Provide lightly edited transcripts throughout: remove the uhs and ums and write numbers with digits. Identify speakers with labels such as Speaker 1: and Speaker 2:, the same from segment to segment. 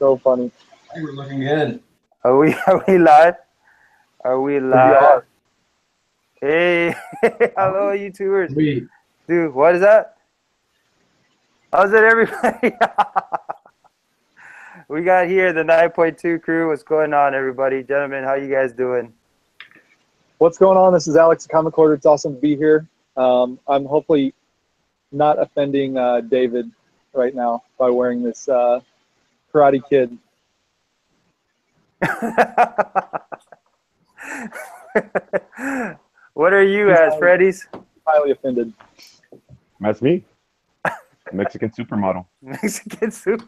Speaker 1: so funny.
Speaker 2: I think we're looking good.
Speaker 3: Are we live? Are we live? Hey, hello, YouTubers.
Speaker 2: Sweet.
Speaker 3: Dude, what is that? How's it, everybody? We got here the 9.2 crew. What's going on, everybody? Gentlemen, how you guys doing?
Speaker 1: What's going on? This is Alex, the Comic Quarter. It's awesome to be here. I'm hopefully not offending David right now by wearing this Karate Kid.
Speaker 3: What are you as, Freddy's?
Speaker 1: Highly offended.
Speaker 4: That's me. Mexican supermodel.
Speaker 3: Mexican soup.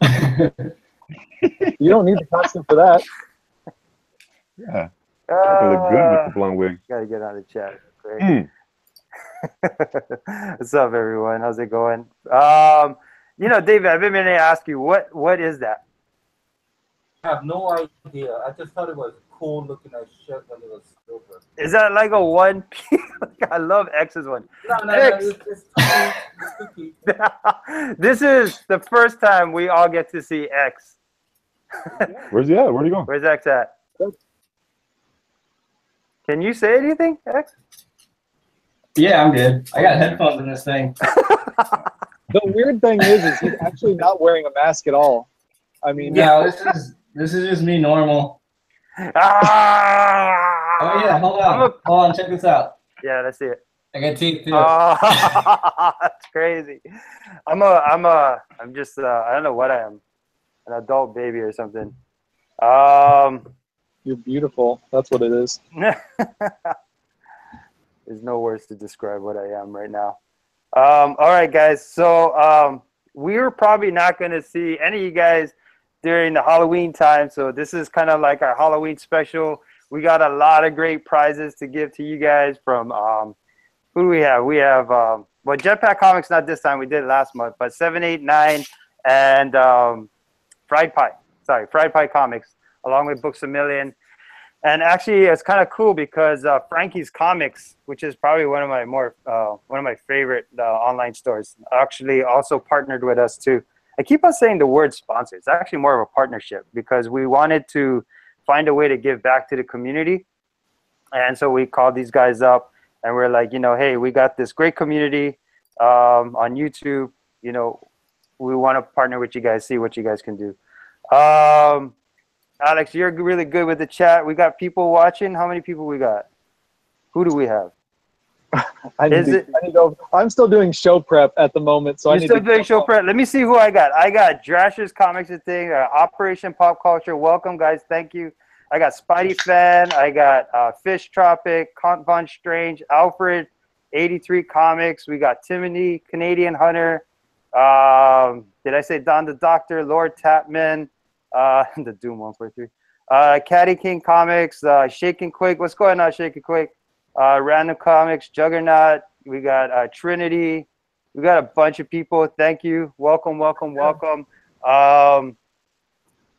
Speaker 1: You don't need the costume for that.
Speaker 4: Yeah. I look good with the blonde wig.
Speaker 3: Gotta get on the chat. Great. What's up, everyone? How's it going? You know, David, I've been meaning to ask you, what is that?
Speaker 5: I have no idea. I just thought it was cool looking as shit when it was silver.
Speaker 3: Is that like a one piece? I love X's one.
Speaker 5: No,
Speaker 3: X.
Speaker 5: it's cookie.
Speaker 3: This is the first time we all get to see X.
Speaker 4: Where's he at? Where'd he go?
Speaker 3: Where's X at? Can you say anything, X?
Speaker 2: Yeah, I'm good. I got headphones in this thing.
Speaker 1: The weird thing is he's actually not wearing a mask at all. I mean,
Speaker 2: No, this is just me normal.
Speaker 3: Ah!
Speaker 2: Oh yeah, hold on, check this out.
Speaker 3: Yeah, let's see it.
Speaker 2: I got teeth too.
Speaker 3: That's crazy. I'm just I don't know what I am. An adult baby or something.
Speaker 1: you're beautiful. That's what it is.
Speaker 3: There's no words to describe what I am right now. All right, guys. So we're probably not going to see any of you guys during the Halloween time. So this is kind of like our Halloween special. We got a lot of great prizes to give to you guys from, who do we have? We have, well, Jetpack Comics, not this time. We did it last month. But 789 and Fried Pie Comics, along with Books A Million. And actually, it's kind of cool because Frankie's Comics, which is probably one of my favorite online stores, actually also partnered with us too. I keep on saying the word sponsor. It's actually more of a partnership because we wanted to find a way to give back to the community, and so we called these guys up and we're like, you know, hey, we got this great community on YouTube. You know, we want to partner with you guys, see what you guys can do. Alex, you're really good with the chat. We got people watching. How many people we got? Who do we have?
Speaker 1: I'm still doing show prep at the moment, so
Speaker 3: You're still doing show prep. Let me see who I got. I got Drasher's Comics and Thing, Operation Pop Culture. Welcome, guys. Thank you. I got Spidey Fan. I got Fish Tropic, Count Von Strange, Alfred, 83 Comics. We got Timothy, Canadian Hunter. Did I say Don the Doctor, Lord Tapman, the Doom 143, Caddy King Comics, Shake and Quake. What's going on, Shake and Quake? Random Comics, Juggernaut. We got Trinity. We got a bunch of people. Thank you. Welcome, welcome, welcome.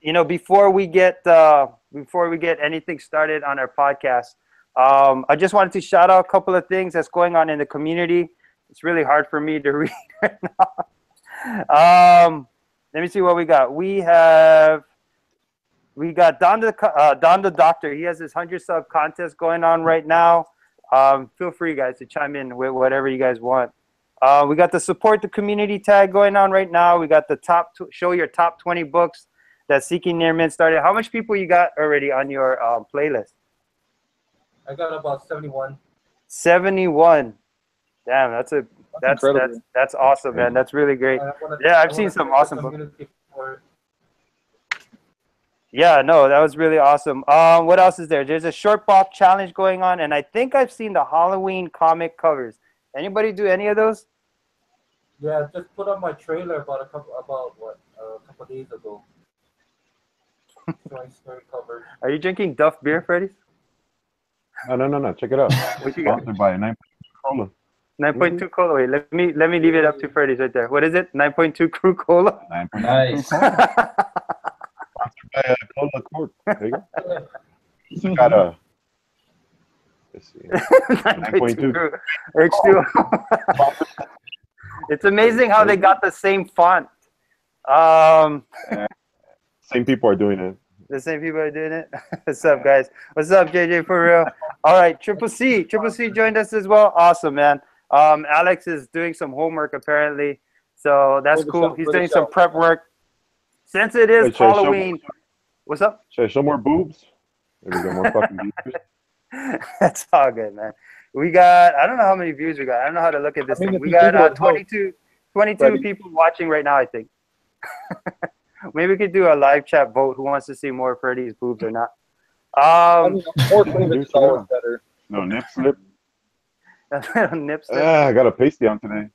Speaker 3: You know, before we get anything started on our podcast, I just wanted to shout out a couple of things that's going on in the community. It's really hard for me to read right now. Let me see what we got. We got Don the Doctor. He has his 100 sub contest going on right now. Feel free, guys, to chime in with whatever you guys want. We got the support the community tag going on right now. We got the show your top 20 books that Seeking Near Mint started. How much people you got already on your playlist?
Speaker 5: I got about 71.
Speaker 3: 71. Damn, that's awesome, man. That's really great. Yeah, I've seen some awesome books. Yeah, no, that was really awesome. What else is there? There's a short box challenge going on, and I think I've seen the Halloween comic covers. Anybody do any of those?
Speaker 5: Yeah, just put on my trailer about a couple days ago. Cover.
Speaker 3: Are you drinking Duff beer, Freddy?
Speaker 4: No. Check it out.
Speaker 3: What you got?
Speaker 4: Sponsored by 9.2 Cola.
Speaker 3: 9.2 Cola. Wait, let me leave it up to Freddy's right there. What is it? 9.2 Crew Cola.
Speaker 4: 9.2
Speaker 2: Nice.
Speaker 4: Sponsored by Cola Corp. There you go. So got a. Let's see.
Speaker 3: 9.2 Crew. H2O. It's amazing how they got the same font.
Speaker 4: Same people are doing it.
Speaker 3: The same people are doing it. What's up, guys? What's up, JJ? For real. All right, Triple C joined us as well. Awesome, man. Alex is doing some homework apparently, so that's cool. He's doing some prep work. Since it is Halloween, what's up?
Speaker 4: Should I show more boobs? Maybe get more fucking views.
Speaker 3: That's all good, man. We got, I don't know how many views we got. I don't know how to look at this thing. We got 22 people watching right now, I think. Maybe we could do a live chat vote. Who wants to see more Freddy's boobs or not?
Speaker 1: More cleavage is always better.
Speaker 4: No nip slip.
Speaker 3: Nip slip.
Speaker 4: I got a pasty on today.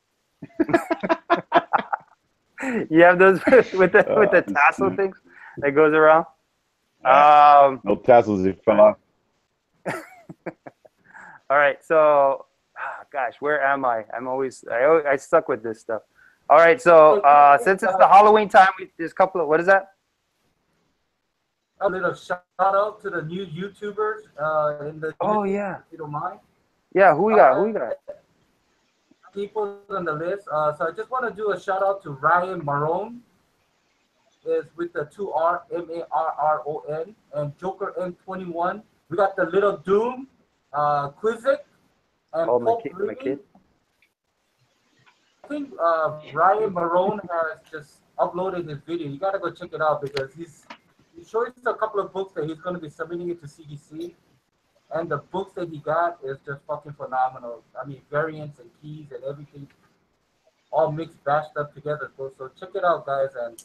Speaker 3: You have those with the tassel things that goes around.
Speaker 4: No tassels, they fell off.
Speaker 3: All right, so gosh, where am I? I stuck with this stuff. All right, so since it's the Halloween time, there's a couple of, what is that?
Speaker 5: A little shout out to the new YouTubers in the.
Speaker 3: Oh yeah.
Speaker 5: If you don't mind.
Speaker 3: Yeah, who we got?
Speaker 5: People on the list. So I just want to do a shout out to Ryan Marone. Is with the 2R Marron and Joker M21. We got the Little Doom, Quizzic, and
Speaker 3: my kid.
Speaker 5: I think Ryan Marone has just uploaded his video. You gotta go check it out because he showed us a couple of books that he's gonna be submitting it to CDC, and the books that he got is just fucking phenomenal. I mean, variants and keys and everything, all mixed, bashed up together. So check it out, guys, and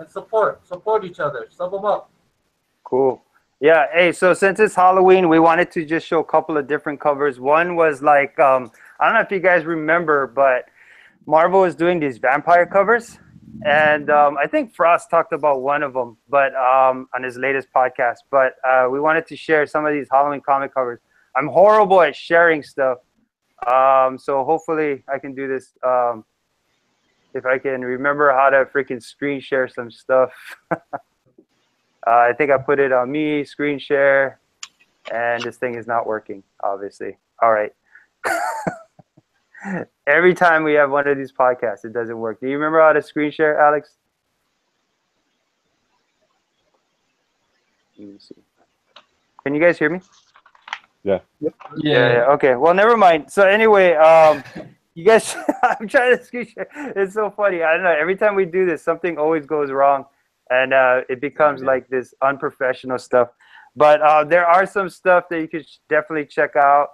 Speaker 5: support each other. Sub them up.
Speaker 3: Cool. Yeah. Hey, so since it's Halloween, we wanted to just show a couple of different covers. One was like, I don't know if you guys remember, but Marvel was doing these vampire covers. And I think Frost talked about one of them, but on his latest podcast. But we wanted to share some of these Halloween comic covers. I'm horrible at sharing stuff. So hopefully I can do this. If I can remember how to freaking screen share some stuff. I think I put it on me, screen share, and this thing is not working, obviously. All right. Every time we have one of these podcasts, it doesn't work. Do you remember how to screen share, Alex? Let me see. Can you guys hear me?
Speaker 4: Yeah.
Speaker 3: Yeah. Okay. Well, never mind. So anyway, you guys, I'm trying to screen share. It's so funny. I don't know. Every time we do this, something always goes wrong, and it becomes like this unprofessional stuff. But there are some stuff that you could definitely check out.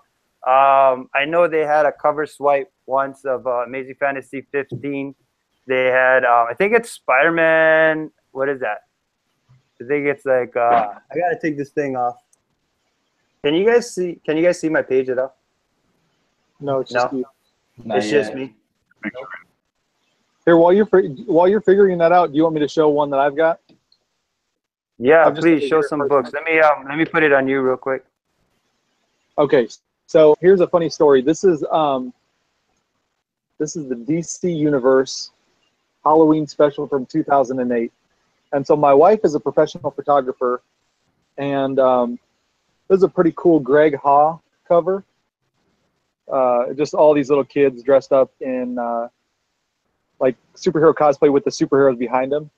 Speaker 3: I know they had a cover swipe once of Amazing Fantasy 15. They had, I think it's Spider-Man. What is that? I think it's like, I gotta take this thing off. Can you guys see my page at all?
Speaker 1: No, it's just you.
Speaker 3: It's just me.
Speaker 1: Here, while you're figuring that out, do you want me to show one that I've got?
Speaker 3: Yeah, please show some books. Let me put it on you real quick.
Speaker 1: Okay, so here's a funny story. This is the DC Universe Halloween special from 2008. And so my wife is a professional photographer, and this is a pretty cool Greg Ha cover. Just all these little kids dressed up in like superhero cosplay with the superheroes behind them,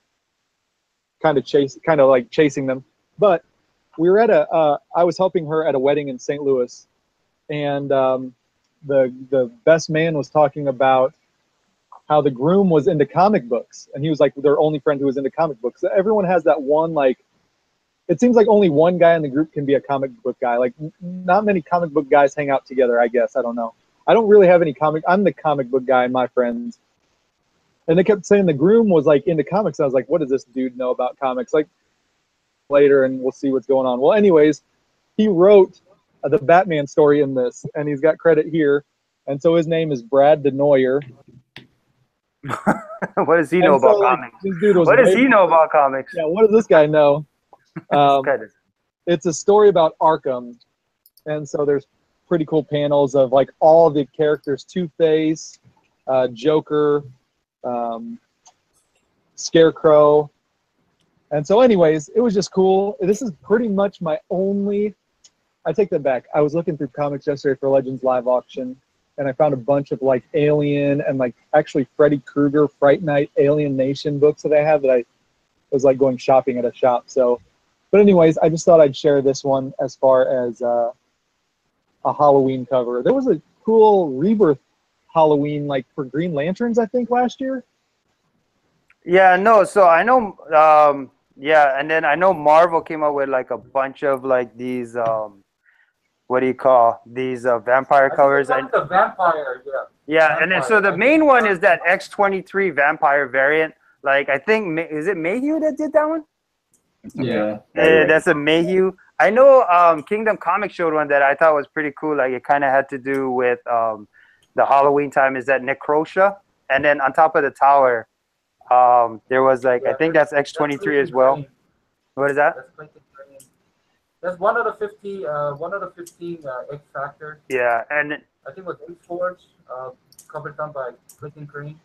Speaker 1: kind of like chasing them. But we were at I was helping her at a wedding in St. Louis, and the best man was talking about how the groom was into comic books, and he was like their only friend who was into comic books. Everyone has that one, like, it seems like only one guy in the group can be a comic book guy. Like, not many comic book guys hang out together, I guess. I don't know. I don't really have any I'm the comic book guy in my friends. And they kept saying the groom was like into comics. And I was like, what does this dude know about comics? Like, later, and we'll see what's going on. Well, anyways, he wrote the Batman story in this, and he's got credit here. And so his name is Brad DeNoyer.
Speaker 3: What does he know about comics? What does he know about comics?
Speaker 1: Yeah, what does this guy know? It's a story about Arkham, and so there's pretty cool panels of like all the characters: Two-Face, Joker, Scarecrow. And so anyways, it was just cool. This is pretty much my only, I take that back. I was looking through comics yesterday for Legends Live Auction, and I found a bunch of like Alien and like actually Freddy Krueger, Fright Night, Alien Nation books that I have that was like going shopping at a shop. So, but anyways, I just thought I'd share this one as far as a Halloween cover. There was a cool Rebirth Halloween, like for Green Lanterns, I think last year.
Speaker 3: Yeah, no. So I know, yeah, and then I know Marvel came up with like a bunch of like these, what do you call these vampire covers?
Speaker 5: I think the vampire, yeah.
Speaker 3: Yeah, and then so the main one is that X-23 vampire variant. Like I think is it Mayhew that did that one?
Speaker 2: Yeah.
Speaker 3: That's a Mayhew. I know Kingdom Comics showed one that I thought was pretty cool. Like it kind of had to do with the Halloween time. Is that Necrosha? And then on top of the tower, there was like I think that's X-23 as well. What is that?
Speaker 5: That's one of the 50. One of the 15 X Factor.
Speaker 3: Yeah, and
Speaker 5: I think it was X-Forge, covered done by Clinton Crane.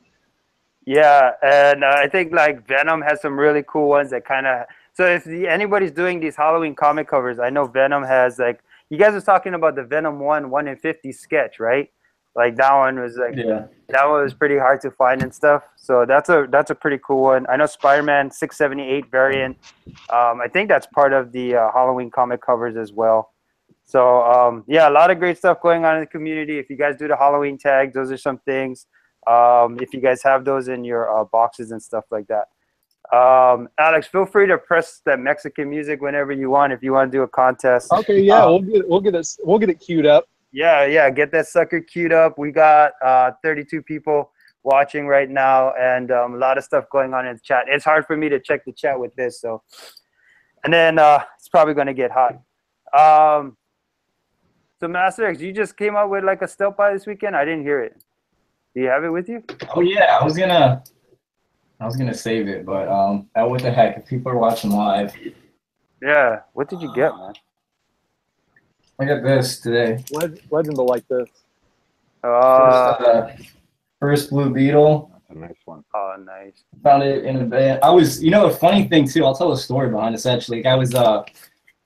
Speaker 3: yeah, and I think like Venom has some really cool ones that kind of. So if anybody's doing these Halloween comic covers, I know Venom has like you guys was talking about the Venom 1 in 50 sketch, right? Like that one was like that one was pretty hard to find and stuff. So that's a pretty cool one. I know Spider-Man 678 variant. I think that's part of the Halloween comic covers as well. So yeah, a lot of great stuff going on in the community. If you guys do the Halloween tags, those are some things. If you guys have those in your boxes and stuff like that. Alex, feel free to press that Mexican music whenever you want. If you want to do a contest.
Speaker 1: Okay, yeah, we'll get it queued up.
Speaker 3: Yeah, get that sucker queued up. We got 32 people watching right now, and a lot of stuff going on in the chat. It's hard for me to check the chat with this, so. And then it's probably going to get hot. So Master X, you just came up with like a stealth buy this weekend? I didn't hear it. Do you have it with you?
Speaker 2: Oh yeah, I was gonna save it, but what the heck? If people are watching live.
Speaker 3: Yeah. What did you get, man?
Speaker 2: I got this today.
Speaker 1: Legend will like this.
Speaker 2: First Blue Beetle.
Speaker 4: That's a nice one.
Speaker 3: Oh, nice.
Speaker 2: Found it in a band. A funny thing too. I'll tell a story behind this. Actually, I was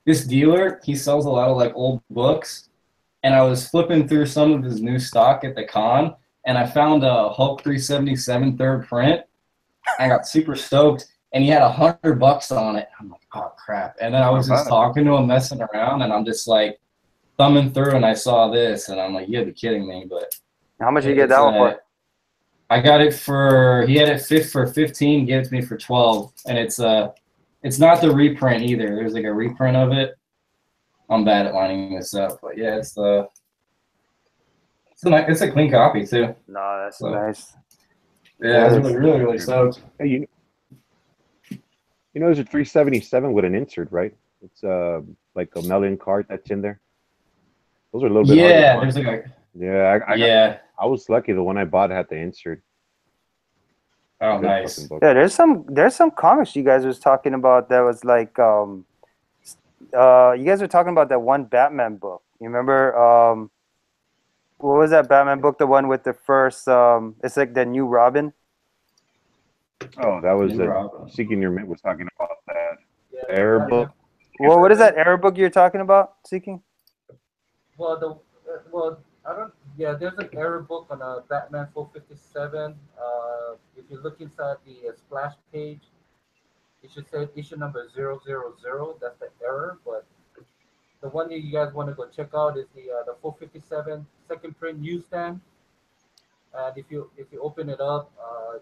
Speaker 2: this dealer. He sells a lot of like old books, and I was flipping through some of his new stock at the con, and I found a Hulk 377 third print. I got super stoked, and he had $100 on it. I'm like, oh crap! And then I was just talking to him, messing around, and I'm just like thumbing through, and I saw this, and I'm like, you'd be kidding me. But
Speaker 3: how much did you get that one for?
Speaker 2: I got it for, he had it for 15, gave it to me for 12, and it's not the reprint either. There's like a reprint of it. I'm bad at lining this up, but yeah, it's a clean copy too.
Speaker 3: No, that's nice.
Speaker 2: Yeah, I was really stoked.
Speaker 4: Hey, you know, there's a 377 with an insert, right? It's like a mail-in card that's in there. Those are a little bit.
Speaker 2: Yeah, there's like a.
Speaker 4: Yeah, I was lucky. The one I bought had the insert.
Speaker 2: Oh, nice.
Speaker 3: Yeah, there's some comics you guys was talking about that was like you guys were talking about that one Batman book. You remember what was that Batman book? The one with the first it's like the New Robin.
Speaker 4: Oh, that was Seeking Your Mint was talking about that Error book.
Speaker 3: Well, what is that Error book you're talking about, Seeking?
Speaker 5: Well, I don't. Yeah, there's an error book on a Batman 457. If you look inside the splash page, it should say issue number 000. That's the error. But the one that you guys want to go check out is the 457 second print newsstand. And if you open it up,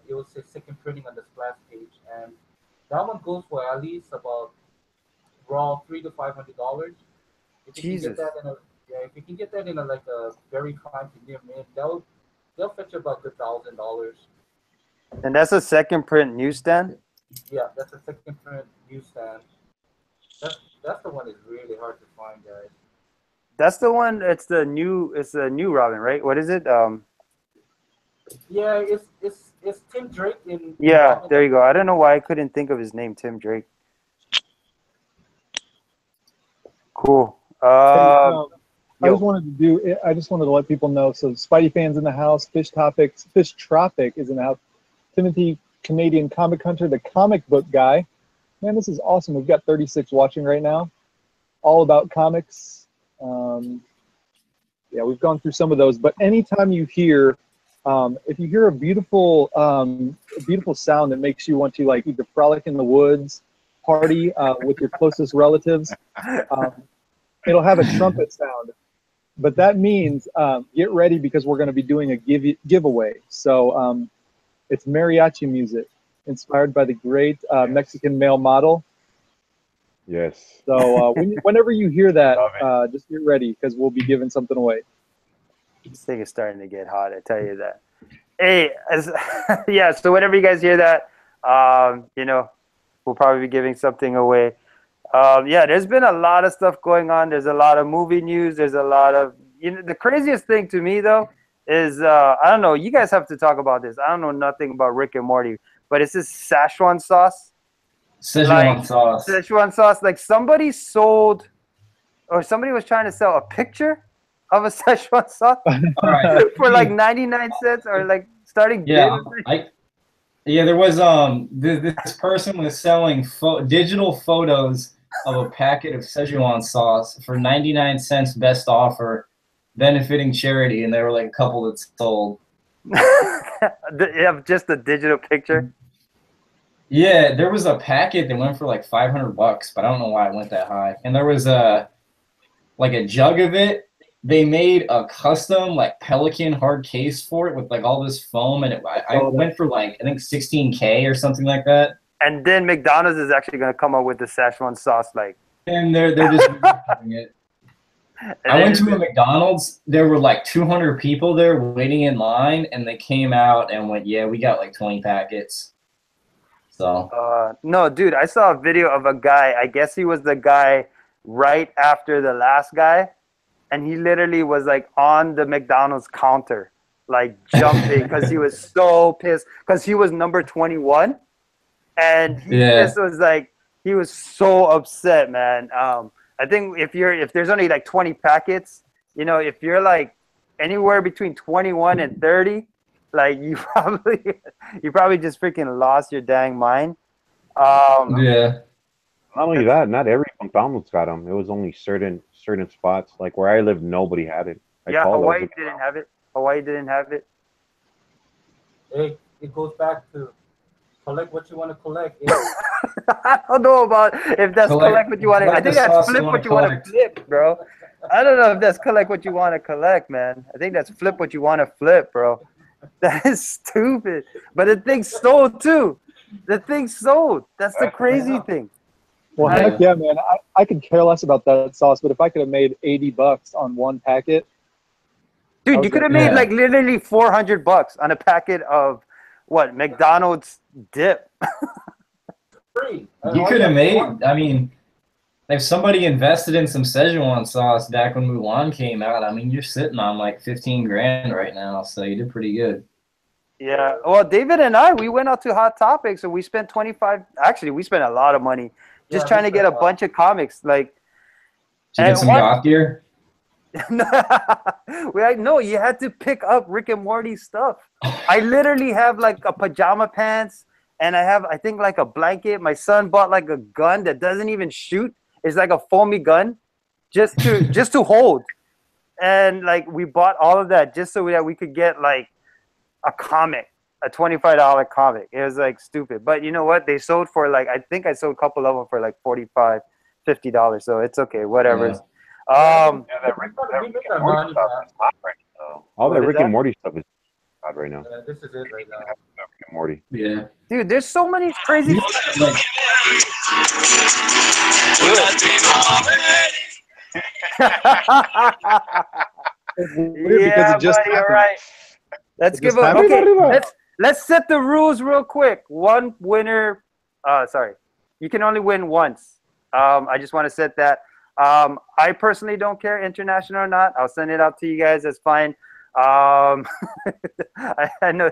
Speaker 5: it will say second printing on the splash page, and that one goes for at least about raw $300 to $500.
Speaker 3: Jesus.
Speaker 5: If you can get that in a very fine to near mint, they'll fetch you about $1,000.
Speaker 3: And that's a second print newsstand?
Speaker 5: Yeah, that's a second print newsstand. That's the one that's really hard to find, guys.
Speaker 3: That's the one. It's the new Robin, right? What is it?
Speaker 5: Yeah, it's Tim Drake in.
Speaker 3: Yeah, there you go. I don't know why I couldn't think of his name, Tim Drake. Cool.
Speaker 1: I just wanted to let people know. So Spidey fans in the house, Fish Tropic is in the house. Timothy, Canadian Comic Hunter, the comic book guy. Man, this is awesome. We've got 36 watching right now. All about comics. Yeah, we've gone through some of those. But anytime you hear If you hear a beautiful sound that makes you want to like either frolic in the woods, party with your closest relatives, it'll have a trumpet sound. But that means get ready because we're going to be doing a giveaway. So it's mariachi music inspired by the great Mexican male model.
Speaker 4: Yes.
Speaker 1: So whenever you hear that, just get ready because we'll be giving something away.
Speaker 3: This thing is starting to get hot, I tell you that. Hey, yeah, so whenever you guys hear that, you know, we'll probably be giving something away. Yeah, there's been a lot of stuff going on. There's a lot of movie news. There's a lot of, you know, the craziest thing to me, though, is, I don't know, you guys have to talk about this. I don't know nothing about Rick and Morty, but it's this Szechuan sauce.
Speaker 2: Szechuan sauce.
Speaker 3: Szechuan sauce. Like somebody sold, or somebody was trying to sell a picture of a Szechuan sauce for like 99 cents or like starting.
Speaker 2: Yeah, yeah. There was this person was selling digital photos of a packet of Szechuan sauce for 99 cents, best offer, benefiting charity, and there were like a couple that sold.
Speaker 3: You have just a digital picture.
Speaker 2: Yeah, there was a packet that went for like $500, but I don't know why it went that high. And there was like a jug of it. They made a custom like Pelican hard case for it with like all this foam, and I went for like I think 16K or something like that.
Speaker 3: And then McDonald's is actually gonna come up with the Szechuan sauce, like.
Speaker 2: And they're just doing it. I went to a McDonald's. There were like 200 people there waiting in line, and they came out and went, "Yeah, we got like 20 packets." So.
Speaker 3: No, dude, I saw a video of a guy. I guess he was the guy right after the last guy. And he literally was like on the McDonald's counter, like jumping because he was so pissed because he was number 21. And he just was like, he was so upset, man. I think if there's only like 20 packets, you know, if you're like anywhere between 21 and 30, like you probably just freaking lost your dang mind.
Speaker 2: Yeah.
Speaker 4: Not only that, not every McDonald's got them. It was only certain spots. Like where I live, nobody had it.
Speaker 3: Yeah, Hawaii didn't have it. Hawaii didn't have it.
Speaker 5: It goes back to collect what you want to collect.
Speaker 3: I don't know about if that's collect what you want to. I think that's flip what you want to flip, bro. I don't know if that's collect what you want to collect, man. I think that's flip what you want to flip, bro. That is stupid. But the thing sold too. The thing sold. That's the crazy thing.
Speaker 1: Well, heck yeah, man. I could care less about that sauce, but if I could have made $80 on one packet.
Speaker 3: Dude, you could have made like literally $400 on a packet of what? McDonald's dip.
Speaker 5: Free.
Speaker 2: You could have made, I mean, if somebody invested in some Szechuan sauce back when Mulan came out, I mean, you're sitting on like 15 grand right now, so you did pretty good.
Speaker 3: Yeah. Well, David and I, we went out to Hot Topics and we spent we spent a lot of money just trying to get a bunch of comics. Like,
Speaker 2: did you get some goth gear?
Speaker 3: No, you had to pick up Rick and Morty stuff. I literally have like a pajama pants and I have, I think, like a blanket. My son bought like a gun that doesn't even shoot. It's like a foamy gun just to hold. And like we bought all of that just so that we could get like a comic, a $25 comic. It was like stupid. But you know what? They sold for like, I think I sold a couple of them for like $45, $50. So it's okay, whatever.
Speaker 4: Yeah. All that Rick and Morty stuff is hot right now.
Speaker 5: This is it right now.
Speaker 4: Rick and Morty.
Speaker 2: Yeah.
Speaker 3: Dude, there's so many crazy.
Speaker 1: Yeah,
Speaker 3: buddy, all right. Let's give a let's set the rules real quick. One winner. Sorry, you can only win once. I just want to set that. I personally don't care, international or not. I'll send it out to you guys. That's fine. I know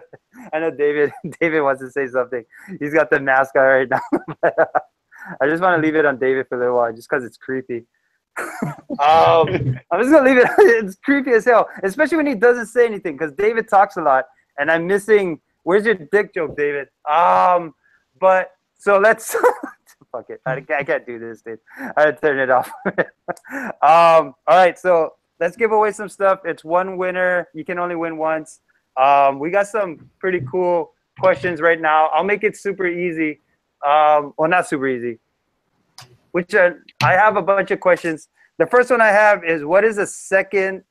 Speaker 3: David wants to say something. He's got the mask on right now. I just want to leave it on David for a little while just because it's creepy. I'm just gonna leave it. It's creepy as hell, especially when he doesn't say anything because David talks a lot and I'm missing. Where's your dick joke, David? But so let's fuck it. I can't do this, dude. I had to turn it off. All right, so let's give away some stuff. It's one winner. You can only win once. We got some pretty cool questions right now. I'll make it super easy. Well, not super easy. I have a bunch of questions. The first one I have is, what is the second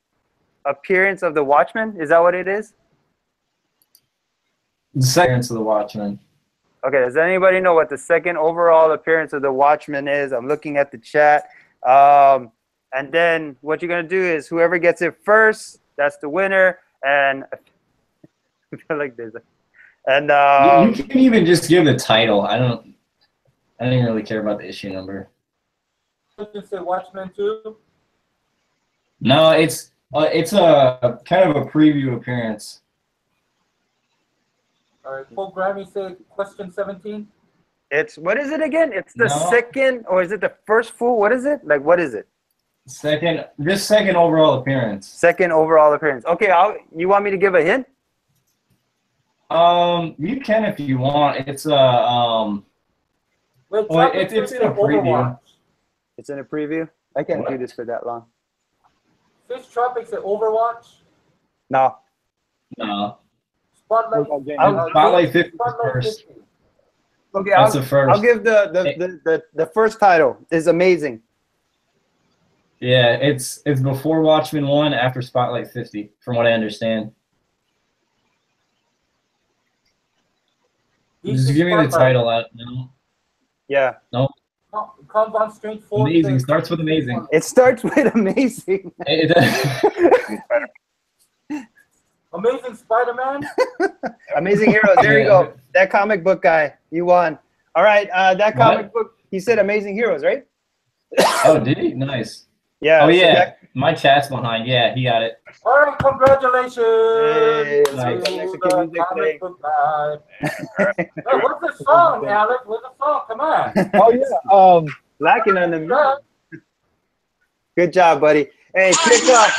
Speaker 3: appearance of the Watchmen? Is that what it is?
Speaker 2: The second appearance of the Watchmen.
Speaker 3: Okay, does anybody know what the second overall appearance of the Watchmen is? I'm looking at the chat. And then what you're going to do is whoever gets it first, that's the winner. And I feel like there's a... And
Speaker 2: you can even just give the title. I didn't really care about the issue number.
Speaker 5: You can say Watchmen too.
Speaker 2: No, it's a kind of a preview appearance.
Speaker 5: All right, Paul Grammy said question 17.
Speaker 3: it's, what is it again? It's the second, or is it the first full? What is it? Like, what is it?
Speaker 2: Second overall appearance.
Speaker 3: Second overall appearance. Okay, you want me to give a hint?
Speaker 2: You can if you want. It's a
Speaker 5: Wait,
Speaker 2: it's in a preview.
Speaker 5: Overwatch.
Speaker 3: It's in a preview. I can't do this for that long.
Speaker 5: Fish Tropics at Overwatch.
Speaker 3: No.
Speaker 2: No.
Speaker 5: Spotlight.
Speaker 2: Spotlight 50 first.
Speaker 5: 50.
Speaker 3: Okay,
Speaker 2: That's the first.
Speaker 3: I'll give the first title is amazing.
Speaker 2: Yeah, it's before Watchmen 1, after Spotlight 50, from what I understand. Just give me the title out. No.
Speaker 3: Yeah.
Speaker 2: No.
Speaker 5: Comes on Strange Force.
Speaker 2: Amazing. Starts with amazing.
Speaker 3: It starts with amazing.
Speaker 5: Amazing Spider-Man.
Speaker 3: Amazing Heroes. There you go. That comic book guy. You won. All right. That comic book. He said Amazing Heroes, right?
Speaker 2: Oh, did he? Nice.
Speaker 3: Yeah.
Speaker 2: Oh, yeah. My chat's behind. Yeah, he got it.
Speaker 5: All right. Congratulations.
Speaker 3: Hey, let's
Speaker 2: Nice.
Speaker 3: go Mexican music
Speaker 5: Comic
Speaker 3: thing.
Speaker 5: book guy. Hey, what's the song, Alex? What's the song? Come on.
Speaker 1: Oh yeah.
Speaker 3: Lacking on the music. Good job, buddy. Hey, kick up.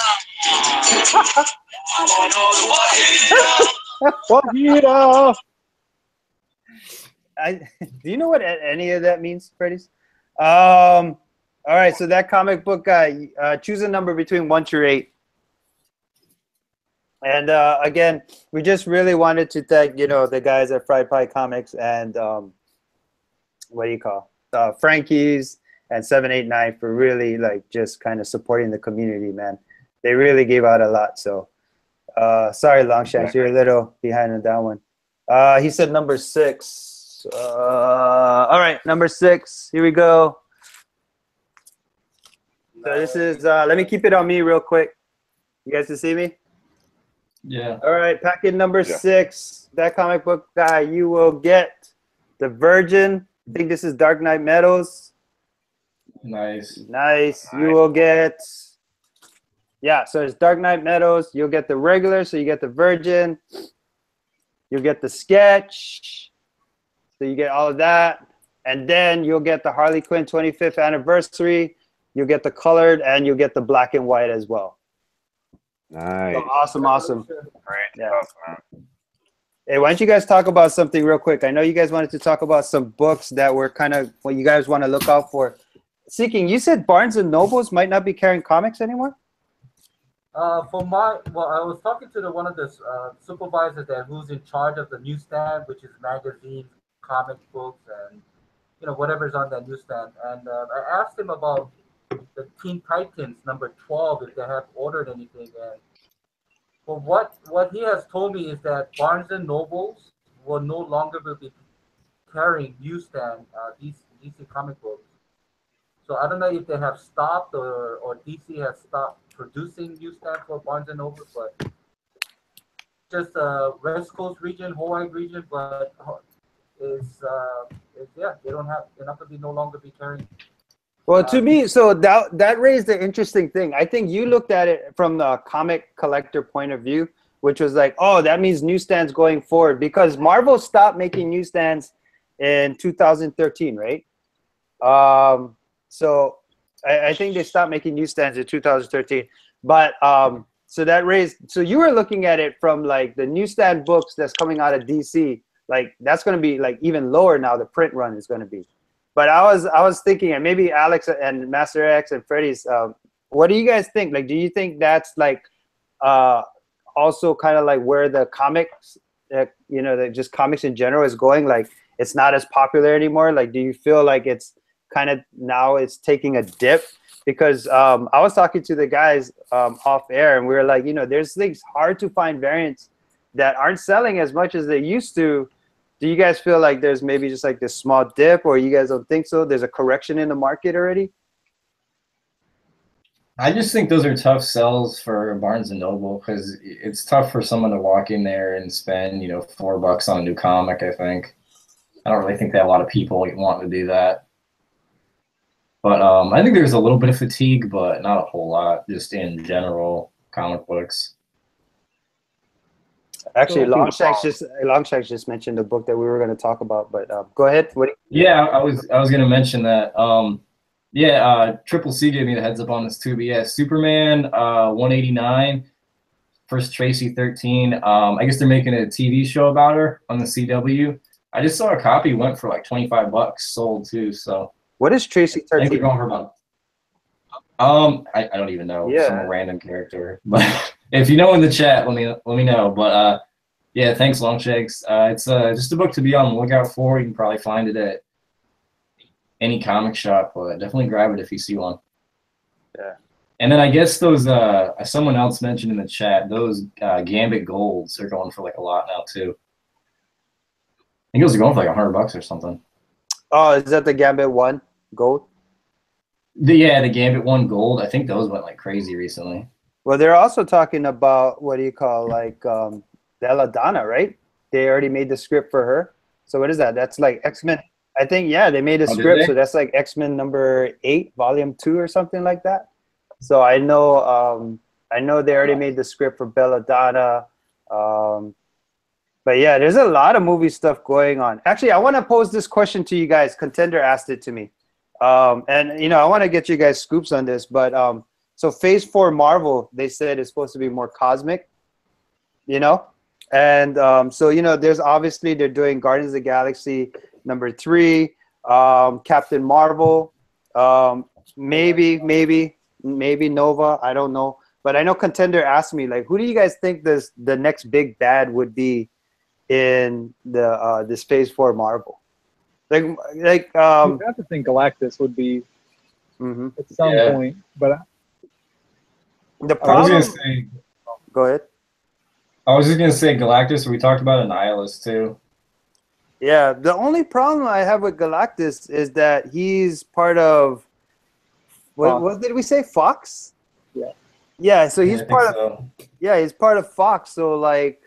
Speaker 1: Wahida.
Speaker 3: Do you know what any of that means, Freddy's? All right, so that comic book guy, choose a number between 1 through 8. And again, we just really wanted to thank, the guys at Fried Pie Comics and what do you call Frankie's and 789 for really just kind of supporting the community, man. They really gave out a lot. So sorry, Longshanks, you're a little behind on that one. He said number 6. All right, number 6. Here we go. So this is, let me keep it on me real quick. You guys can see me?
Speaker 2: Yeah.
Speaker 3: All right, packet number 6. That comic book guy, you will get the Virgin. I think this is Dark Knight Meadows.
Speaker 2: Nice.
Speaker 3: Nice. You will get, so it's Dark Knight Meadows. You'll get the regular, so you get the Virgin. You'll get the sketch. So you get all of that. And then you'll get the Harley Quinn 25th anniversary. You'll get the colored, and you'll get the black and white as well.
Speaker 4: Nice.
Speaker 3: So awesome.
Speaker 6: Great
Speaker 3: Yeah.
Speaker 6: stuff, man.
Speaker 3: Hey, why don't you guys talk about something real quick? I know you guys wanted to talk about some books that were kind of what you guys want to look out for. Seeking, you said Barnes and Nobles might not be carrying comics anymore?
Speaker 5: I was talking to one of the supervisors there who's in charge of the newsstand, which is magazines, comic books, and whatever's on that newsstand. And I asked him about the Teen Titans number 12 if they have ordered anything. And well, what he has told me is that Barnes and Nobles will no longer be carrying newsstand DC comic books. So I don't know if they have stopped or DC has stopped producing newsstand for Barnes and Noble, but just West Coast region, Hawaii region, but they're not going to no longer be carrying.
Speaker 3: Well, to me, so that raised an interesting thing. I think you looked at it from the comic collector point of view, which was like, oh, that means newsstands going forward, because Marvel stopped making newsstands in 2013, right? So I think they stopped making newsstands in 2013. But so you were looking at it from like the newsstand books that's coming out of DC, like that's going to be like even lower now. The print run is going to be. But I was thinking, and maybe Alex and Master X and Freddy's, what do you guys think? Like, do you think that's like also kind of like where the comics, you know, that just comics in general is going? Like, it's not as popular anymore. Like, do you feel like it's kind of now it's taking a dip? Because I was talking to the guys off air, and we were like, you know, there's things hard to find variants that aren't selling as much as they used to. Do you guys feel like there's maybe just like this small dip, or you guys don't think so? There's a correction in the market already?
Speaker 2: I just think those are tough sells for Barnes and Noble because it's tough for someone to walk in there and spend, you know, $4 on a new comic. I think I don't really think that a lot of people want to do that. But I think there's a little bit of fatigue, but not a whole lot, just in general comic books.
Speaker 3: Actually, Longshanks just mentioned the book that we were going to talk about, but go ahead.
Speaker 2: Yeah, I was going to mention that. Yeah, Triple C gave me the heads up on this too. But yeah, Superman 189, first Tracy 13. I guess they're making a TV show about her on the CW. I just saw a copy went for like $25 sold too. So
Speaker 3: what is Tracy 13?
Speaker 2: I think they're going for about. I don't even know.
Speaker 3: Yeah.
Speaker 2: Some random character, but if you know in the chat, let me know. But yeah, thanks Longshanks. It's just a book to be on the lookout for. You can probably find it at any comic shop, but definitely grab it if you see one.
Speaker 3: Yeah.
Speaker 2: And then I guess those someone else mentioned in the chat, those Gambit Golds are going for like a lot now too. I think those are going for like $100 or something.
Speaker 3: Oh, is that the Gambit 1 Gold?
Speaker 2: The Gambit 1 Gold. I think those went like crazy recently.
Speaker 3: Well, they're also talking about what do you call like Belladonna, right? They already made the script for her. So what is that? That's like X-Men. I think, yeah, they made a script, so that's like X-Men number 8, volume 2 or something like that. So I know they already made the script for Belladonna. But yeah, there's a lot of movie stuff going on. Actually, I want to pose this question to you guys. Contender asked it to me. And, you know, I want to get you guys scoops on this. But so Phase 4 Marvel, they said is supposed to be more cosmic, you know? And so, you know, there's obviously they're doing Guardians of the Galaxy number 3, Captain Marvel, maybe Nova, I don't know. But I know Contender asked me, like, who do you guys think the next big bad would be in the this Phase 4 Marvel? Like
Speaker 1: you have to think Galactus would be at some point, but
Speaker 3: the problem. Go ahead.
Speaker 2: I was just gonna say Galactus. We talked about Annihilus too.
Speaker 3: Yeah, the only problem I have with Galactus is that he's part of what did we say? Fox?
Speaker 1: Yeah.
Speaker 3: Yeah, so he's part of he's part of Fox. So like,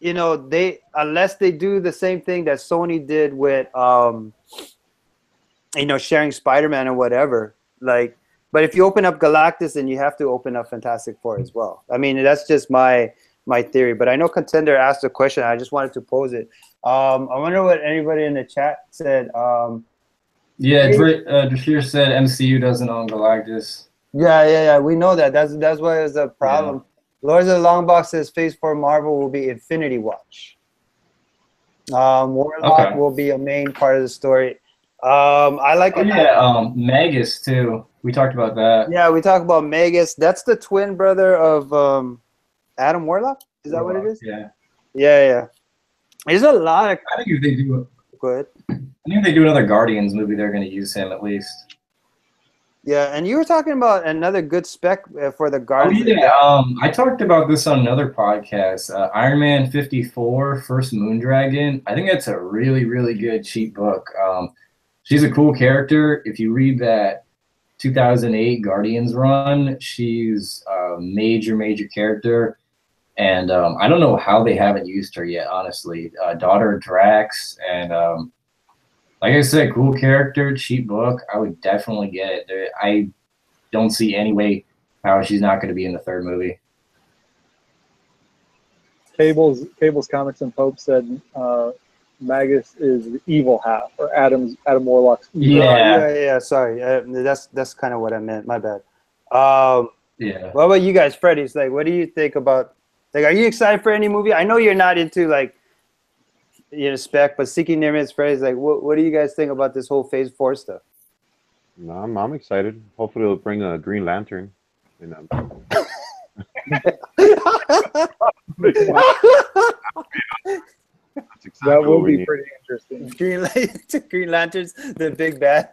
Speaker 3: you know, unless they do the same thing that Sony did with you know, sharing Spider-Man or whatever. Like, but if you open up Galactus, then you have to open up Fantastic Four as well. I mean, that's just my theory. But I know Contender asked a question. I just wanted to pose it. I wonder what anybody in the chat said.
Speaker 2: Yeah, Drashir said MCU doesn't own Galactus.
Speaker 3: Yeah. We know that. That's why it's a problem. Yeah. Lords of the Long Box says Phase 4 Marvel will be Infinity Watch. Warlock will be a main part of the story. I like
Speaker 2: Magus too. We talked about that.
Speaker 3: Yeah, we talked about Magus. That's the twin brother of Adam Warlock. Is that what it is?
Speaker 2: Yeah.
Speaker 3: Yeah. There's a lot of.
Speaker 2: I think if they do.
Speaker 3: Go ahead.
Speaker 2: I think if they do another Guardians movie, they're going to use him at least.
Speaker 3: Yeah, and you were talking about another good spec for the Guardians.
Speaker 2: Oh, yeah. I talked about this on another podcast. Iron Man 54, First Moondragon. I think that's a really, really good cheap book. She's a cool character. If you read that 2008 Guardians run, she's a major, major character. And I don't know how they haven't used her yet, honestly. Daughter of Drax. And like I said, cool character, cheap book. I would definitely get it. I don't see any way how she's not going to be in the third movie.
Speaker 1: Cable's Comics and Pope said Magus is the evil half, or Adam Warlock's evil.
Speaker 3: Yeah. Sorry, that's kind of what I meant. My bad.
Speaker 2: Yeah.
Speaker 3: What about you guys, Freddy's? Like, what do you think about? Like, are you excited for any movie? I know you're not into like, you know, spec, but Seeking Near Miss Freddy's. Like, what do you guys think about this whole Phase 4 stuff?
Speaker 4: No, I'm excited. Hopefully, it'll bring a Green Lantern. You know. That's exactly
Speaker 1: That
Speaker 4: what
Speaker 1: would
Speaker 4: we
Speaker 1: be
Speaker 4: need.
Speaker 1: pretty interesting.
Speaker 3: Green Lanterns, the big bad.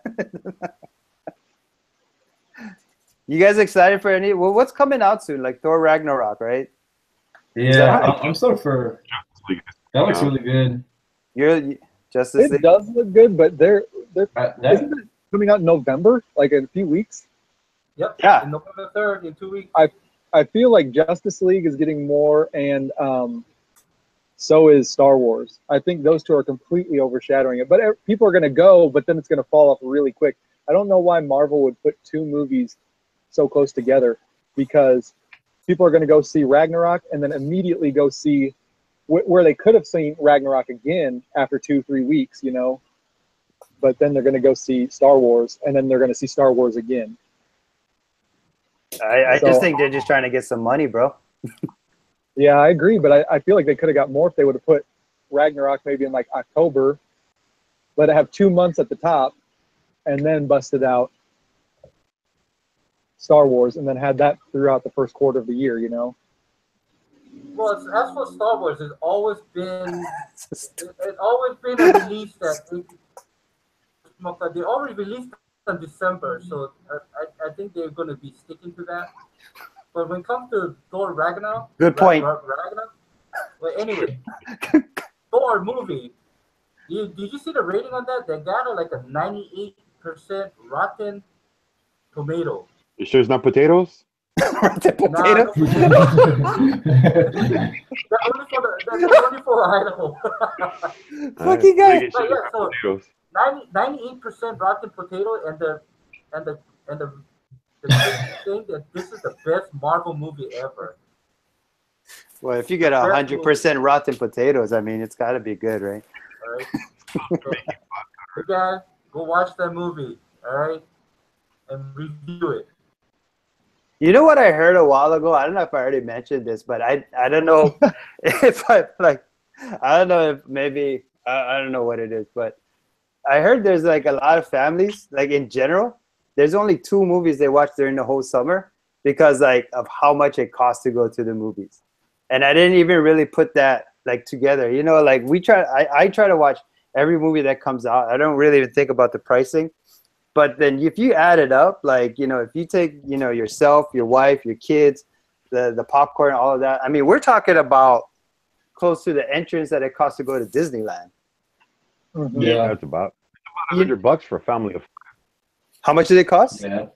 Speaker 3: You guys excited for any? Well, what's coming out soon? Like Thor Ragnarok, right?
Speaker 2: Yeah, I'm stoked for. That looks really good.
Speaker 3: You're Justice
Speaker 1: It
Speaker 3: League.
Speaker 1: does look good, but they're
Speaker 2: That,
Speaker 1: isn't it coming out in November, like in a few weeks?
Speaker 5: Yep.
Speaker 3: Yeah.
Speaker 5: In November 3rd, in 2 weeks.
Speaker 1: I feel like Justice League is getting more, and so is Star Wars. I think those two are completely overshadowing it. But people are going to go, but then it's going to fall off really quick. I don't know why Marvel would put two movies so close together, because people are going to go see Ragnarok and then immediately go see where they could have seen Ragnarok again after 2-3 weeks, you know. But then they're going to go see Star Wars, and then they're going to see Star Wars again.
Speaker 3: I
Speaker 1: So-
Speaker 3: just think they're just trying to get some money, bro.
Speaker 1: Yeah, I agree, but I feel like they could have got more if they would have put Ragnarok maybe in like October, let it have 2 months at the top, and then busted out Star Wars, and then had that throughout the first quarter of the year, you know?
Speaker 5: Well, as for Star Wars, it's always been a release that they already released in December, so I think they're going to be sticking to that. But when it comes to Thor Ragnarok,
Speaker 3: Good point.
Speaker 5: Ragnarok. Well, anyway, Thor movie. Did you see the rating on that? They got like a 98% Rotten Tomato.
Speaker 4: You sure it's not potatoes?
Speaker 3: The potato.
Speaker 5: That's only for Idaho.
Speaker 3: Fucking guy.
Speaker 4: Make it sure
Speaker 5: But yeah,
Speaker 4: it's not
Speaker 5: so-
Speaker 4: potatoes.
Speaker 5: 98% Rotten Potato, and the thing that this is the best Marvel movie ever.
Speaker 3: Well, if you get 100% rotten potatoes, I mean, it's got to be good, right?
Speaker 5: All right. So, you guys go watch that movie. All right, and review it.
Speaker 3: You know what I heard a while ago? I don't know if I already mentioned this, but I don't know if I don't know if maybe I don't know what it is, but I heard there's like a lot of families, like in general, there's only 2 movies they watch during the whole summer because like of how much it costs to go to the movies. And I didn't even really put that like together. You know, like I try to watch every movie that comes out. I don't really even think about the pricing. But then if you add it up, like, you know, if you take, you know, yourself, your wife, your kids, the popcorn, all of that, I mean, we're talking about close to the entrance that it costs to go to Disneyland.
Speaker 1: Mm-hmm.
Speaker 2: Yeah.
Speaker 4: That's about $100 for a family of
Speaker 3: How much did it cost?
Speaker 2: Yeah.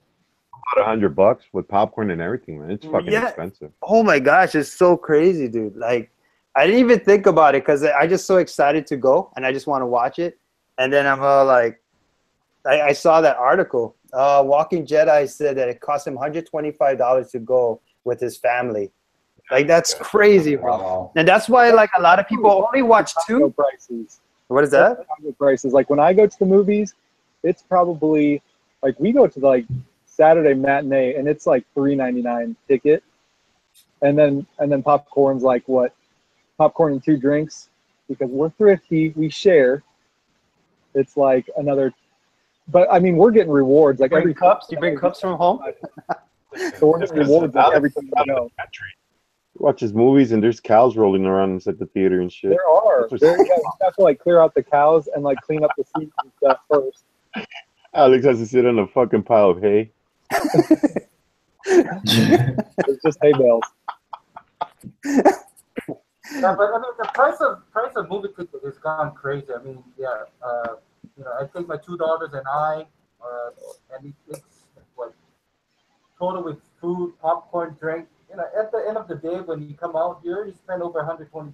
Speaker 4: about $100 with popcorn and everything, man. It's fucking expensive.
Speaker 3: Oh my gosh, it's so crazy, dude. Like, I didn't even think about it because I just so excited to go and I just want to watch it. And then I'm like, I saw that article. Walking Jedi said that it cost him $125 to go with his family. Like, that's crazy, bro.
Speaker 2: Wow.
Speaker 3: And that's why, like, a lot of people only watch 2.
Speaker 1: Prices.
Speaker 3: What is that?
Speaker 1: Prices. Like when I go to the movies, it's probably like we go to the, like Saturday matinee, and it's like $3.99 ticket, and then popcorn's like what? Popcorn and 2 drinks, because we're thrifty, we share. It's like another. But I mean, we're getting rewards like every
Speaker 3: cups. You bring cups from home.
Speaker 1: So we're getting rewards like every time we go.
Speaker 4: Watches movies and there's cows rolling around inside the theater and shit.
Speaker 1: There are. You have to like clear out the cows and like clean up the seats and stuff first.
Speaker 4: Alex has to sit on a fucking pile of hay.
Speaker 1: It's just hay bales.
Speaker 5: Yeah, but I mean, the price of movie ticket has gone crazy. I mean, yeah, you know, I take my $2 and and it's what total with food, popcorn, drink. You know, at the end of the day, when you come out here, you spend over $120.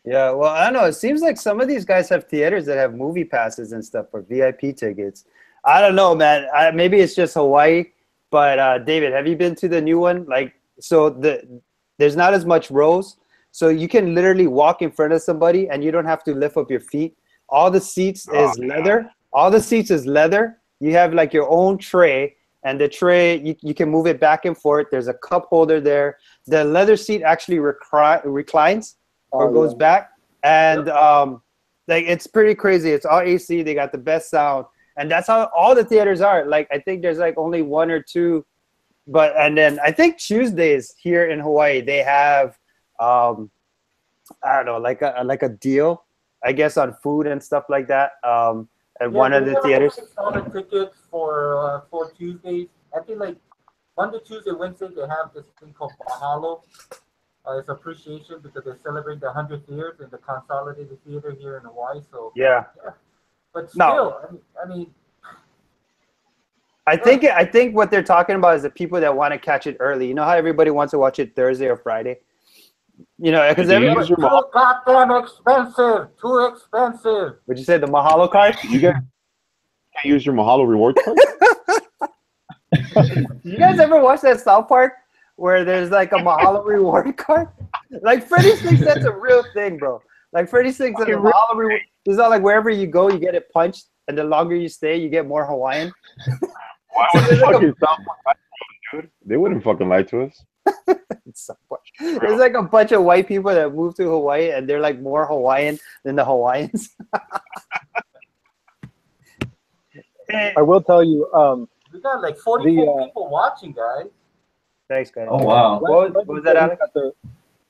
Speaker 3: Yeah, well, I don't know. It seems like some of these guys have theaters that have movie passes and stuff for VIP tickets. I don't know, man. Maybe it's just Hawaii. But David, have you been to the new one? Like, so there's not as much rows, so you can literally walk in front of somebody and you don't have to lift up your feet. All the seats is leather. All the seats is leather. You have like your own tray, and the tray you can move it back and forth. There's a cup holder there. The leather seat actually reclines or goes back, and like, it's pretty crazy. It's all AC. They got the best sound, and that's how all the theaters are. Like, I think there's like only 1 or 2 and then I think Tuesdays here in Hawaii they have I don't know, like a deal, I guess, on food and stuff like that. At one of the theaters.
Speaker 5: $6 tickets for Tuesdays. I think like Monday, Tuesday, Wednesday they have this thing called Mahalo. It's appreciation because they celebrate the 100th years in the Consolidated Theater here in Hawaii. So
Speaker 3: Yeah.
Speaker 5: But still, I mean.
Speaker 3: I think what they're talking about is the people that want to catch it early. You know how everybody wants to watch it Thursday or Friday? You know, because everybody's
Speaker 5: too goddamn expensive. Too expensive.
Speaker 3: Would you say the Mahalo card?
Speaker 4: You guys can't use your Mahalo reward card?
Speaker 3: You guys ever watch that South Park where there's like a Mahalo reward card? Like Freddie thinks that's a real thing, bro. Like Freddie thinks that the Mahalo reward is not like wherever you go, you get it punched, and the longer you stay, you get more Hawaiian.
Speaker 4: Why would they fucking South Park lie to us, dude? They wouldn't fucking lie to us.
Speaker 3: There's like a bunch of white people that moved to Hawaii, and they're like more Hawaiian than the Hawaiians.
Speaker 1: I will tell you,
Speaker 5: we got like 44 people watching, guys.
Speaker 3: Thanks, guys.
Speaker 2: Oh wow!
Speaker 3: What was that, Alex?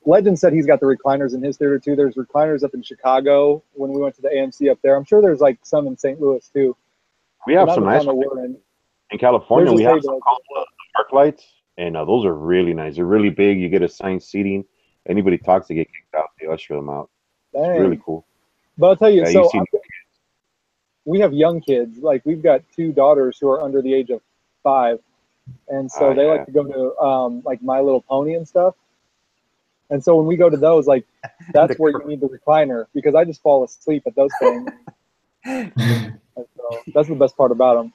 Speaker 1: Legend said he's got the recliners in his theater too. There's recliners up in Chicago when we went to the AMC up there. I'm sure there's like some in St. Louis too.
Speaker 4: We have some nice ones. In California, we have some called the Park Lights, and those are really nice. They're really big. You get assigned seating. Anybody talks, they get kicked out. They usher them out. It's really cool.
Speaker 1: But I'll tell you, so we have young kids. Like we've got 2 daughters who are under the age of 5, and so they like to go to like My Little Pony and stuff. And so when we go to those, like that's where you need the recliner because I just fall asleep at those things. So that's the best part about them.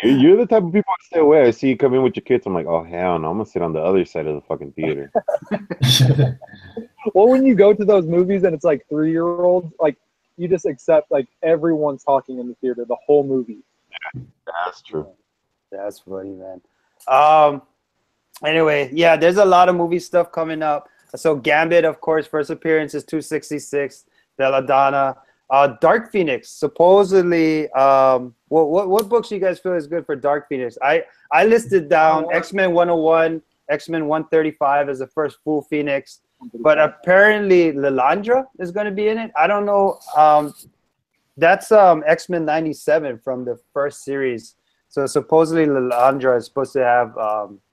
Speaker 4: You're the type of people that stay away. I see you come in with your kids. I'm like, oh hell no, I'm gonna sit on the other side of the fucking theater.
Speaker 1: Well, when you go to those movies and it's like 3-year-olds, like you just accept like everyone's talking in the theater the whole movie.
Speaker 4: Yeah, that's true.
Speaker 3: That's funny, man. Anyway, yeah, there's a lot of movie stuff coming up. So Gambit, of course, first appearance is 266. Belladonna. Dark Phoenix, supposedly, what books do you guys feel is good for Dark Phoenix? I listed down X-Men 101, X-Men 135 as the first full Phoenix, but apparently Lilandra is going to be in it. I don't know. That's X-Men 97 from the first series. So supposedly Lilandra is supposed to have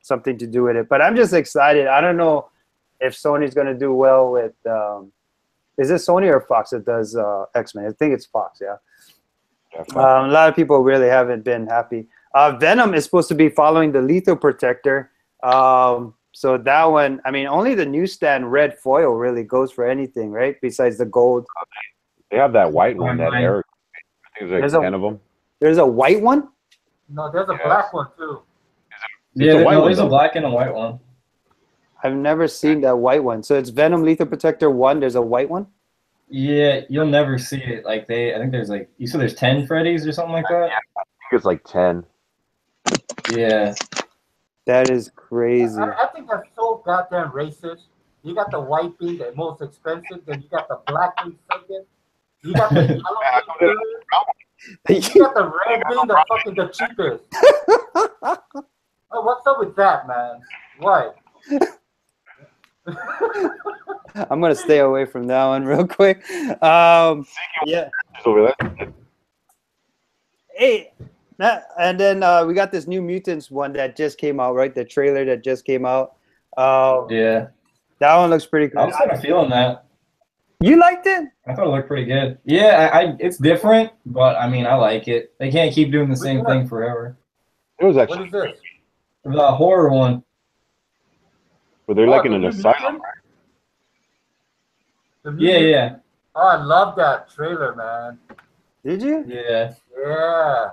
Speaker 3: something to do with it. But I'm just excited. I don't know if Sony's going to do well with... is it Sony or Fox that does X-Men? I think it's Fox, yeah. A lot of people really haven't been happy. Venom is supposed to be following the Lethal Protector. So that one, I mean, only the newsstand red foil really goes for anything, right? Besides the gold.
Speaker 4: They have that white one, that Eric. I think there's like 10 of them.
Speaker 3: There's a white one?
Speaker 5: No, there's a black one too.
Speaker 2: Yeah, there's a black and a white one.
Speaker 3: I've never seen that white one. So it's Venom Lethal Protector 1. There's a white one?
Speaker 2: Yeah, you'll never see it. Like I think there's like, you said there's 10 Freddy's or something like that?
Speaker 4: Yeah, I think it's like 10.
Speaker 2: Yeah.
Speaker 3: That is crazy.
Speaker 5: I think that's so goddamn racist. You got the white being the most expensive, then you got the black being second. You got the yellow being third. You got the red being the cheapest. Oh, what's up with that, man? Why?
Speaker 3: I'm gonna stay away from that one real quick. Yeah. Hey, and then we got this New Mutants one that just came out, right? The trailer that just came out.
Speaker 2: Yeah.
Speaker 3: That one looks pretty cool.
Speaker 2: I was kind of feeling that.
Speaker 3: You liked it?
Speaker 2: I thought it looked pretty good. Yeah, it's different, but I mean, I like it. They can't keep doing the same thing forever.
Speaker 4: It was actually
Speaker 5: what is this?
Speaker 2: The horror one.
Speaker 4: But they're like in an asylum,
Speaker 5: right?
Speaker 2: Yeah.
Speaker 5: Oh, I love that trailer, man.
Speaker 3: Did you?
Speaker 2: Yeah.
Speaker 5: Yeah.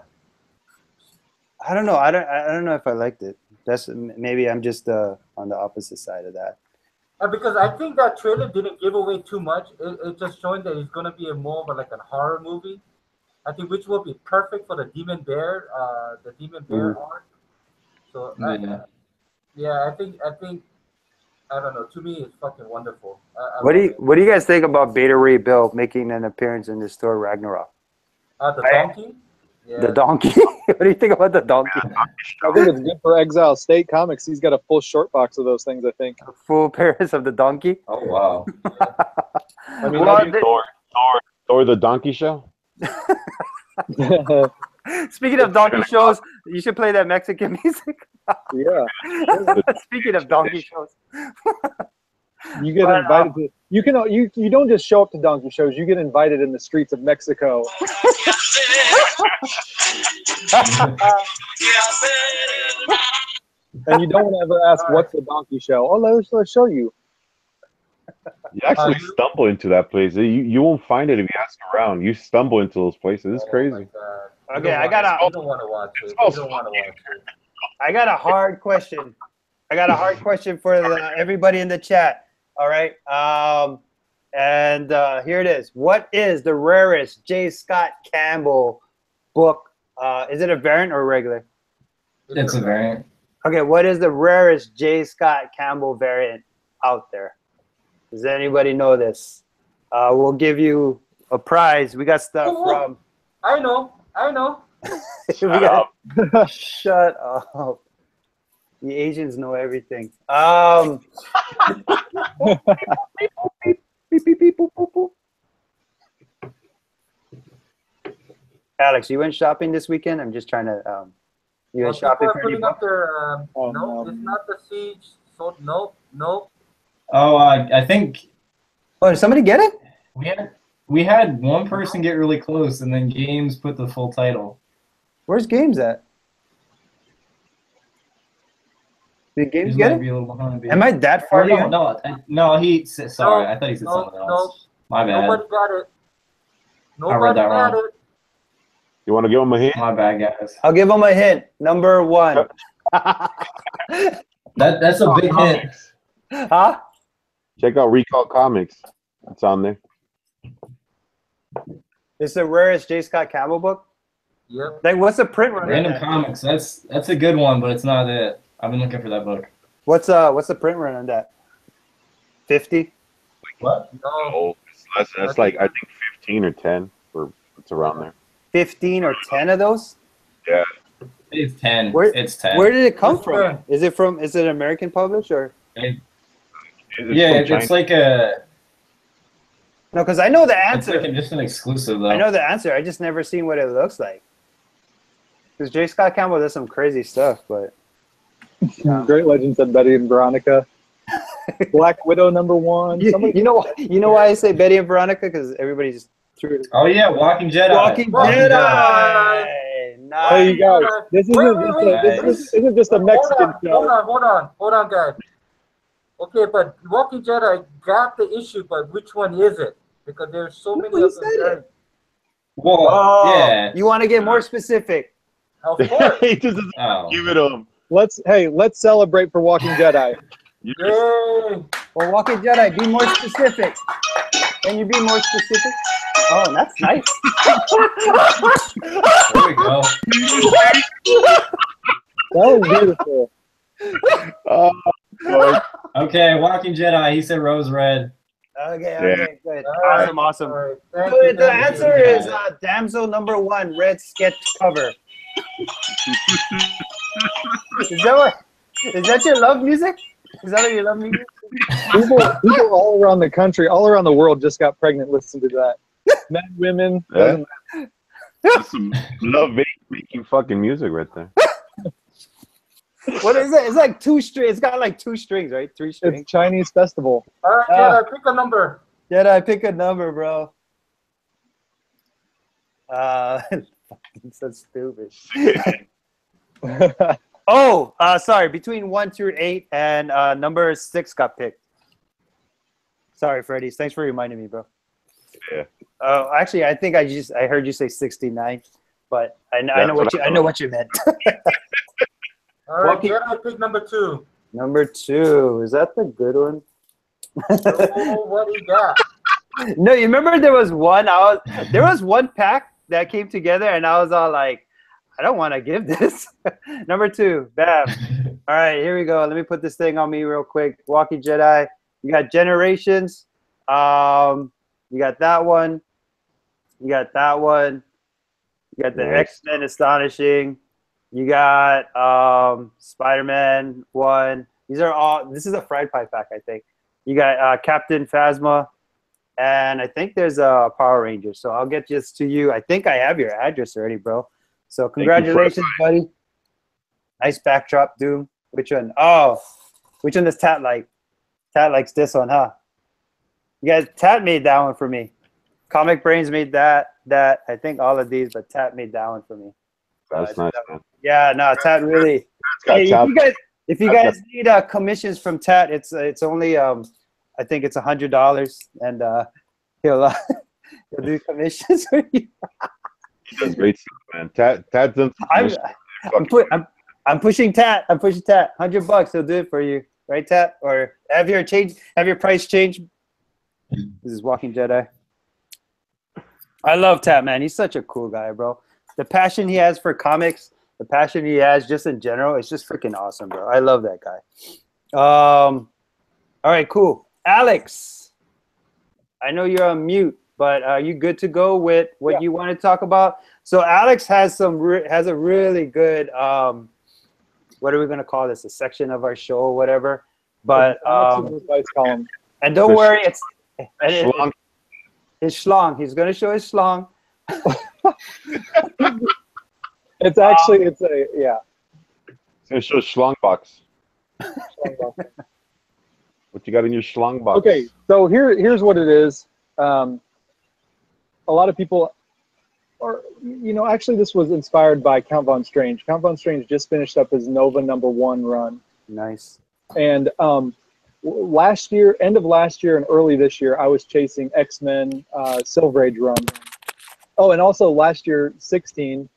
Speaker 3: I don't know. I don't know if I liked it. That's maybe I'm just on the opposite side of that.
Speaker 5: Because I think that trailer didn't give away too much. It just showing that it's gonna be more of like a horror movie. I think which will be perfect for the Demon Bear, arc. So I think I don't know. To me, it's fucking wonderful.
Speaker 3: What do you guys think about Beta Ray Bill making an appearance in the store Ragnarok?
Speaker 5: The donkey? Yeah.
Speaker 3: The donkey. What do you think about the donkey?
Speaker 1: I think it's good for Exile State Comics. He's got a full short box of those things, I think.
Speaker 3: Full pairs of the donkey.
Speaker 2: Oh wow.
Speaker 1: I mean,
Speaker 3: Well,
Speaker 4: Thor the Donkey Show.
Speaker 3: speaking of donkey shows, you should play that Mexican music.
Speaker 1: yeah.
Speaker 3: Speaking of donkey shows.
Speaker 1: You get invited to. You don't just show up to donkey shows. You get invited in the streets of Mexico. And you don't ever ask what's the donkey show. Oh, let's show you.
Speaker 4: You actually stumble into that place. You won't find it if you ask around. You stumble into those places. It's crazy.
Speaker 3: Okay,
Speaker 5: You don't want to watch it. You don't want to watch it.
Speaker 3: I got a hard question. For everybody in the chat. All right. Here it is. What is the rarest J. Scott Campbell book? Is it a variant or a regular?
Speaker 2: It's a variant.
Speaker 3: Okay, what is the rarest J. Scott Campbell variant out there? Does anybody know this? We'll give you a prize. We got stuff from...
Speaker 5: I know.
Speaker 3: Shut up. The Asians know everything. Alex, you went shopping this weekend? I'm just trying to... you went shopping for any
Speaker 5: up their, no, it's not the Siege. So, no.
Speaker 2: Oh, I think...
Speaker 3: Oh, did somebody get it?
Speaker 2: We had one person get really close, and then Games put the full title.
Speaker 3: Where's Games at? Did Games
Speaker 2: He
Speaker 3: get
Speaker 2: might
Speaker 3: it?
Speaker 2: be a little behind.
Speaker 3: Am I that far behind?
Speaker 2: No, he said, sorry, I thought he said something else. My bad.
Speaker 5: Nobody got it.
Speaker 2: I read that wrong.
Speaker 5: it.
Speaker 4: You want to give him a hint?
Speaker 2: My bad, guys.
Speaker 3: I'll give him a hint. Number 1.
Speaker 2: That's a big hint.
Speaker 3: Huh?
Speaker 4: Check out Recall Comics. It's on there.
Speaker 3: It's the rarest J. Scott Campbell book?
Speaker 5: Yep.
Speaker 3: Like, what's the print run?
Speaker 2: Random Comics. That's a good one, but it's not it. I've been looking for that book.
Speaker 3: What's the print run on that? 50?
Speaker 2: What?
Speaker 5: No.
Speaker 4: Oh, that's like, I think 15 or 10, or it's around there.
Speaker 3: 15 or 10 of those?
Speaker 4: Yeah.
Speaker 2: It's 10. It's 10.
Speaker 3: Where did it come
Speaker 5: It's
Speaker 3: from?
Speaker 5: 10.
Speaker 3: Is it American published or?
Speaker 2: It's like a...
Speaker 3: No, because I know the
Speaker 2: It's
Speaker 3: answer.
Speaker 2: like just an exclusive, though.
Speaker 3: I know the answer. I just never seen what it looks like. Because J. Scott Campbell does some crazy stuff, but...
Speaker 1: Great Legend said Betty and Veronica. Black Widow *1.
Speaker 3: You know why I say Betty and Veronica? Because everybody just threw it.
Speaker 2: Oh, yeah, Walking Jedi.
Speaker 3: Walking Jedi! Nice.
Speaker 1: Hey, you guys, this isn't just a Mexican show.
Speaker 5: Hold on, guys. Okay, but Walking Jedi got the issue, but which one is it? Because there's so many of them.
Speaker 2: Whoa, yeah.
Speaker 3: You want to get more specific?
Speaker 5: Of course.
Speaker 4: He just doesn't give it to him.
Speaker 1: Let's celebrate for Walking Jedi.
Speaker 5: Yay!
Speaker 3: Well, Walking Jedi, be more specific. Can you be more specific? Oh, that's nice.
Speaker 2: There we go.
Speaker 1: That was beautiful.
Speaker 2: Okay, Walking Jedi. He said Rose Red.
Speaker 3: Okay, good.
Speaker 5: Right.
Speaker 3: Awesome.
Speaker 5: Right.
Speaker 3: Good. The answer is Damsel #1, red sketch cover. Is that your love music? Is that what you love music?
Speaker 1: People all around the country, all around the world just got pregnant listening to that. Men, women, doesn't matter.
Speaker 4: That's some love-making fucking music right there.
Speaker 3: What is it? It's like 2 strings. It's got like 2 strings, right? 3 strings.
Speaker 1: It's Chinese festival.
Speaker 5: All right, Jedi, pick a number.
Speaker 3: Jedi, pick a number, bro. Fucking so stupid. Oh, sorry. Between 1 through 8 and number 6 got picked. Sorry, Freddie. Thanks for reminding me, bro.
Speaker 4: Yeah.
Speaker 3: Actually, I think I heard you say 69, but I know what you meant.
Speaker 5: All right, Jedi, pick number 2.
Speaker 3: Number 2, is that the good one?
Speaker 5: Oh, what do you got?
Speaker 3: No, you remember there was one pack that came together, and I was all like, I don't want to give this. Number 2, bam. All right, here we go. Let me put this thing on me real quick. Walking Jedi. You got Generations. You got that one. You got that one. You got the
Speaker 4: Nice.
Speaker 3: X-Men Astonishing. You got Spider-Man 1. These are all, this is a fried pie pack, I think. You got Captain Phasma. And I think there's a Power Ranger. So I'll get this to you. I think I have your address already, bro. So congratulations, buddy. Nice backdrop, Doom. Which one? Oh, which one does Tat like? Tat likes this one, huh? You guys, Tat made that one for me. Comic Brains made that. I think all of these, but Tat made that one for me. So
Speaker 4: That's nice, man.
Speaker 3: yeah, no, Tat really. Hey, if you guys need commissions from Tat, it's only I think it's $100, and he'll do commissions for you.
Speaker 4: He does great stuff, man. Tad's done
Speaker 3: I'm pushing Tat. I'm pushing Tat. $100, he'll do it for you, right, Tat? Or have your price changed? This is Walking Jedi. I love Tat, man. He's such a cool guy, bro. The passion he has for comics, the passion he has just in general, it's just freaking awesome, bro. I love that guy. All right, cool. Alex, I know you're on mute, but are you good to go with what you want to talk about? So Alex has a really good, what are we going to call this? A section of our show or whatever. But and don't worry, his schlong. He's going to show his schlong.
Speaker 1: It's actually, it's a, yeah.
Speaker 4: It's going to show schlong box. What you got in your schlong box?
Speaker 1: Okay, so here's what it is. A lot of people are, actually this was inspired by Count Von Strange. Count Von Strange just finished up his Nova #1 run.
Speaker 3: Nice.
Speaker 1: And last year, end of last year and early this year, I was chasing X-Men Silver Age run. Oh, and also last year, 15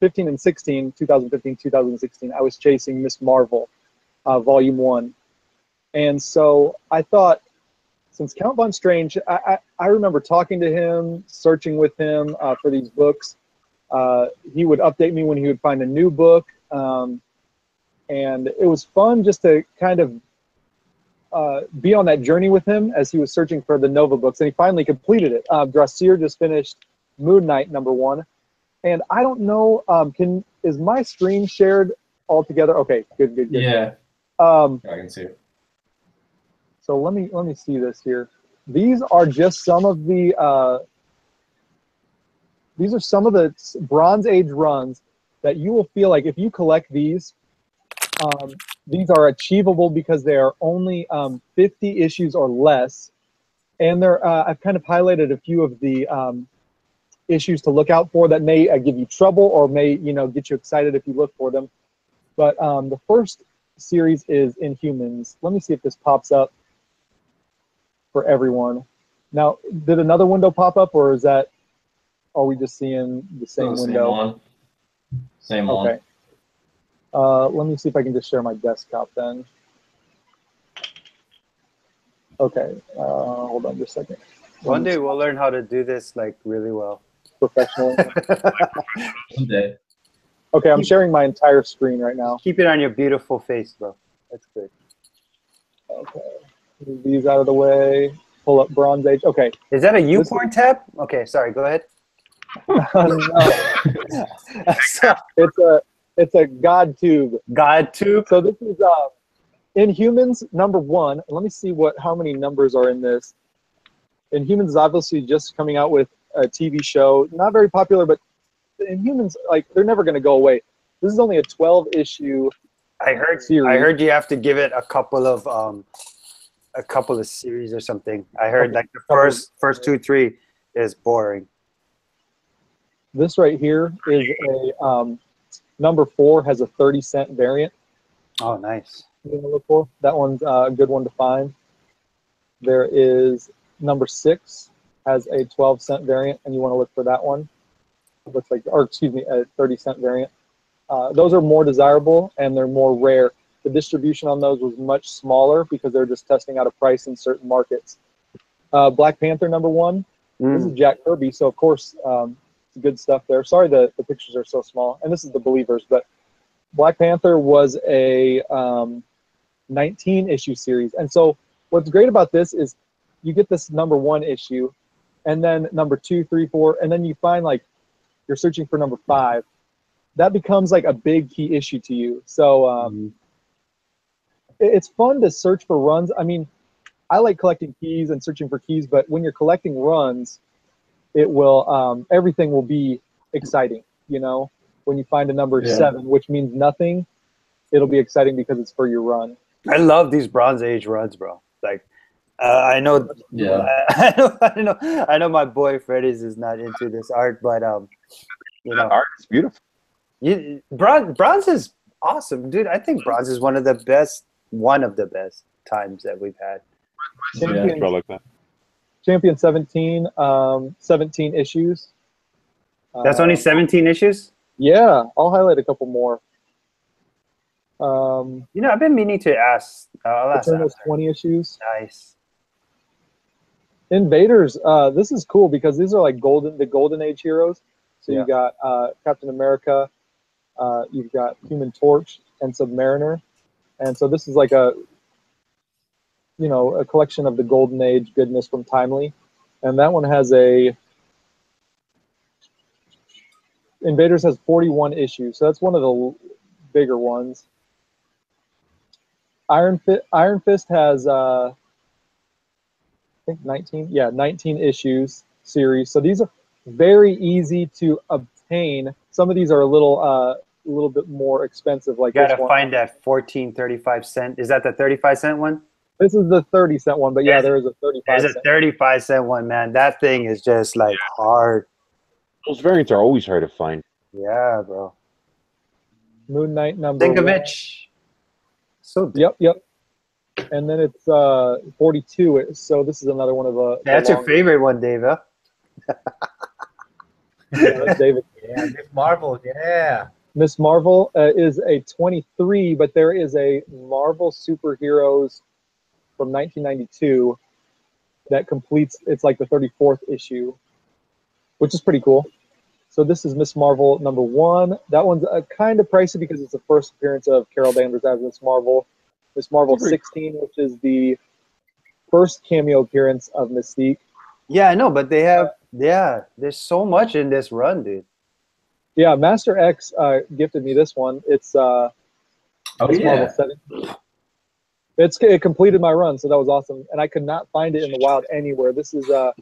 Speaker 1: and 16, 2015, 2016, I was chasing Miss Marvel, Volume 1. And so I thought, since Count Von Strange, I remember talking to him, searching with him for these books. He would update me when he would find a new book. And it was fun just to kind of be on that journey with him as he was searching for the Nova books. And he finally completed it. Drassier just finished Moon Knight #1. And I don't know, is my screen shared all together? Okay, good.
Speaker 2: Yeah. I can see it.
Speaker 1: So let me see this here. These are just some of the Bronze Age runs that you will feel like if you collect these are achievable because they are only 50 issues or less, and they're I've kind of highlighted a few of the issues to look out for that may give you trouble or may get you excited if you look for them. But the first series is Inhumans. Let me see if this pops up for everyone. Now, did another window pop up, or are we just seeing the same window?
Speaker 2: Same one.
Speaker 1: Okay. Let me see if I can just share my desktop then. Okay, hold on just a second.
Speaker 3: One day we'll learn how to do this like really well.
Speaker 1: Professionally.
Speaker 2: Someday.
Speaker 1: Okay, I'm sharing my entire screen right now.
Speaker 3: Keep it on your beautiful face, bro. That's good.
Speaker 1: Okay, move these out of the way. Pull up Bronze Age. Okay.
Speaker 3: Is that a YouPorn tab? Okay, sorry. Go ahead.
Speaker 1: It's a God tube.
Speaker 3: God tube.
Speaker 1: So this is Inhumans #1. Let me see how many numbers are in this. Inhumans is obviously just coming out with a TV show, not very popular, but Inhumans, like, they're never going to go away. This is only a 12-issue.
Speaker 3: I heard you have to give it a couple of series or something. I heard like the first 2, 3 is boring.
Speaker 1: This right here is a #4 has a 30-cent variant.
Speaker 3: Oh, nice.
Speaker 1: You want to look for that one's a good one to find. There is #6 has a 12-cent variant, and you want to look for that one. It looks like, or excuse me, a 30-cent variant. Those are more desirable and they're more rare. The distribution on those was much smaller because they're just testing out a price in certain markets. Black Panther #1. This is Jack Kirby, so of course it's good stuff there. Sorry the pictures are so small, and this is the Believers, but Black Panther was a 19-issue series. And so what's great about this is you get this #1 issue, and then #2, 3, 4, and then you find like you're searching for number 5, that becomes like a big key issue to you. So it's fun to search for runs. I mean, I like collecting keys and searching for keys, but when you're collecting runs, it will everything will be exciting. You know, when you find a number 7, which means nothing, it'll be exciting because it's for your run.
Speaker 3: I love these Bronze Age runs, bro. Like, I know, I know my boy Freddy's is not into this art, but you know,
Speaker 4: art is beautiful.
Speaker 3: Bronze is awesome, dude. I think bronze is one of the best times that we've had.
Speaker 1: Champion 17, 17 issues.
Speaker 3: That's only 17 issues?
Speaker 1: Yeah, I'll highlight a couple more.
Speaker 3: You know, I've been meaning to ask. I'll ask
Speaker 1: Eternals 20 issues.
Speaker 3: Nice.
Speaker 1: Invaders, this is cool because these are like the Golden Age heroes. So you got Captain America, you've got Human Torch and Submariner. And so this is like a collection of the Golden Age goodness from Timely. And that one has Invaders has 41 issues. So that's one of the bigger ones. Iron Fist has I think 19. Yeah, 19 issues series. So these are very easy to obtain. Some of these are a little bit more expensive. Like
Speaker 3: you gotta find that 14.35 cent. Is that the 35-cent one?
Speaker 1: This is the 30-cent one, but yeah, there is a 35.
Speaker 3: There's a 35-cent one, man. That thing is just like hard.
Speaker 4: Those variants are always hard to find.
Speaker 3: Yeah, bro.
Speaker 1: Moon Knight number
Speaker 3: Dinkovich. So
Speaker 1: yep. And then it's 42. So this is another one of the.
Speaker 3: That's your favorite one, Dave. Huh?
Speaker 1: Yeah, that's David.
Speaker 5: Yeah, Miss Marvel. Yeah.
Speaker 1: Miss Marvel is a 23, but there is a Marvel Superheroes from 1992 that completes. It's like the 34th issue, which is pretty cool. So this is Miss Marvel number 1. That one's kind of pricey because it's the first appearance of Carol Danvers as Miss Marvel. Miss Marvel 16, which is the first cameo appearance of Mystique.
Speaker 3: Yeah, I know, but they have, there's so much in this run, dude.
Speaker 1: Yeah, Master X gifted me this one. It's Marvel 7. It completed my run, so that was awesome. And I could not find it in the wild anywhere. This is a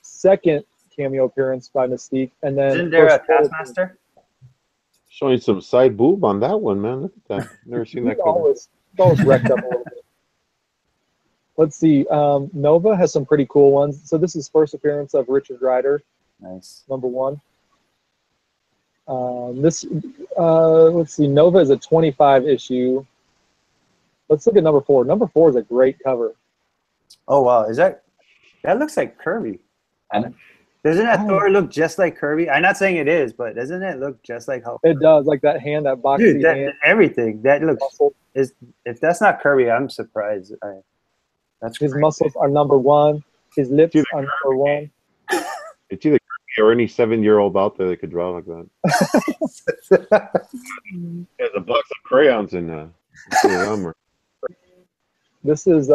Speaker 1: second cameo appearance by Mystique. And then
Speaker 3: isn't there a Taskmaster?
Speaker 4: Showing some side boob on that one, man. Look at that. Never seen that cover.
Speaker 1: It's always wrecked up a little bit. Let's see. Nova has some pretty cool ones. So this is first appearance of Richard Rider.
Speaker 3: Nice.
Speaker 1: Number 1. Let's see. Nova is a 25 issue. Let's look at number 4. Number 4 is a great cover.
Speaker 3: Oh wow, that looks like Kirby? Doesn't that Thor look just like Kirby? I'm not saying it is, but doesn't it look just like how?
Speaker 1: It does, like that hand, that boxy hand.
Speaker 3: Everything that looks if that's not Kirby, I'm surprised. That's
Speaker 1: his
Speaker 3: crazy.
Speaker 1: muscles are number 1. His lips are number 1.
Speaker 4: It's either Kirby or any 7-year-old out there that could draw like that. There's a box of crayons in
Speaker 1: This is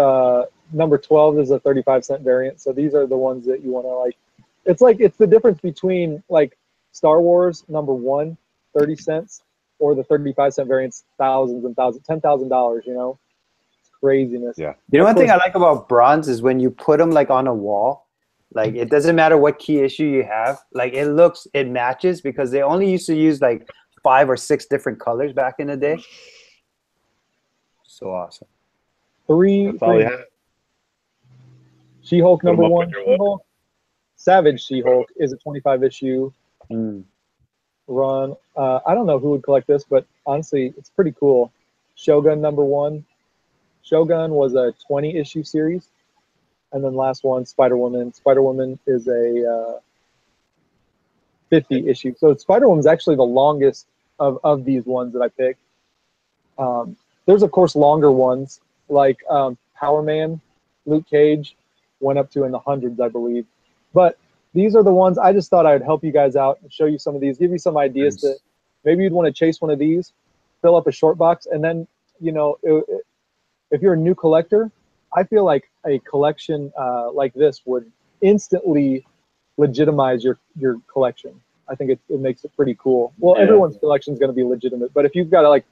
Speaker 1: number 12 is a 35-cent variant. So these are the ones that you want to like. It's the difference between like Star Wars number 1, 30 cents, or the 35-cent variants, thousands and thousands, $10,000. You know, it's craziness.
Speaker 4: Yeah.
Speaker 3: You know, one thing I like about bronze is when you put them like on a wall, like it doesn't matter what key issue you have, like it matches because they only used to use like 5 or 6 different colors back in the day. So awesome.
Speaker 1: 3.
Speaker 4: That's all they had.
Speaker 1: She-Hulk number 1. She-Hulk. Savage She-Hulk is a 25-issue run. I don't know who would collect this, but honestly, it's pretty cool. Shogun number 1. Shogun was a 20-issue series. And then last one, Spider-Woman. Spider-Woman is a 50 issue. So Spider-Woman's actually the longest of these ones that I picked. There's, of course, longer ones, like Power Man, Luke Cage, went up to in the hundreds, I believe. But these are the ones I just thought I would help you guys out and show you some of these, give you some ideas that maybe you'd want to chase one of these, fill up a short box, and then, you know, if you're a new collector, I feel like a collection like this would instantly legitimize your collection. I think it makes it pretty cool. Well,
Speaker 4: Yeah.
Speaker 1: everyone's collection is going to be legitimate, but if you've got like,